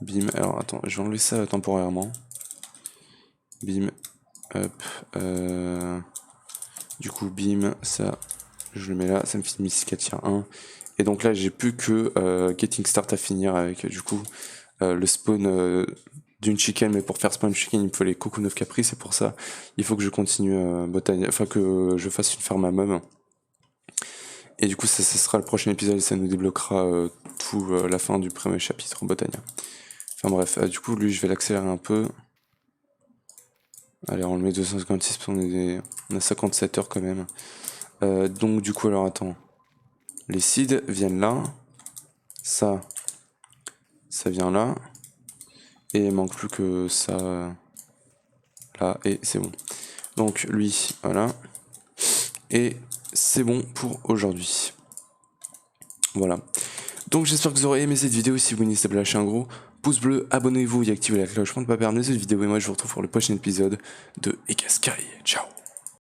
A: Bim. Alors, attends, je vais enlever ça temporairement. Bim. Hop. Du coup, bim. Ça, je le mets là. Ça me finit ici 4 tiers 1. Et donc là, j'ai plus que Getting Start à finir avec, du coup, le spawn d'une chicken, mais pour faire spawn chicken, il me faut les cocoon of Capri, c'est pour ça. Il faut que je continue Botania, enfin que je fasse une ferme à meubles. Et du coup, ça sera le prochain épisode et ça nous débloquera tout la fin du premier chapitre Botania. Enfin bref, du coup, lui, je vais l'accélérer un peu. Allez, on le met 256 parce qu'on a 57 heures quand même. Donc du coup, alors attends. Les seeds viennent là. Ça vient là. Et il manque plus que ça là. Et c'est bon. Donc lui, voilà. Et c'est bon pour aujourd'hui. Voilà. Donc j'espère que vous aurez aimé cette vidéo. Si vous n'hésitez pas à lâcher un gros pouce bleu, abonnez-vous et activez la cloche pour ne pas perdre cette vidéo. Et moi je vous retrouve pour le prochain épisode de Eka Sky. Ciao.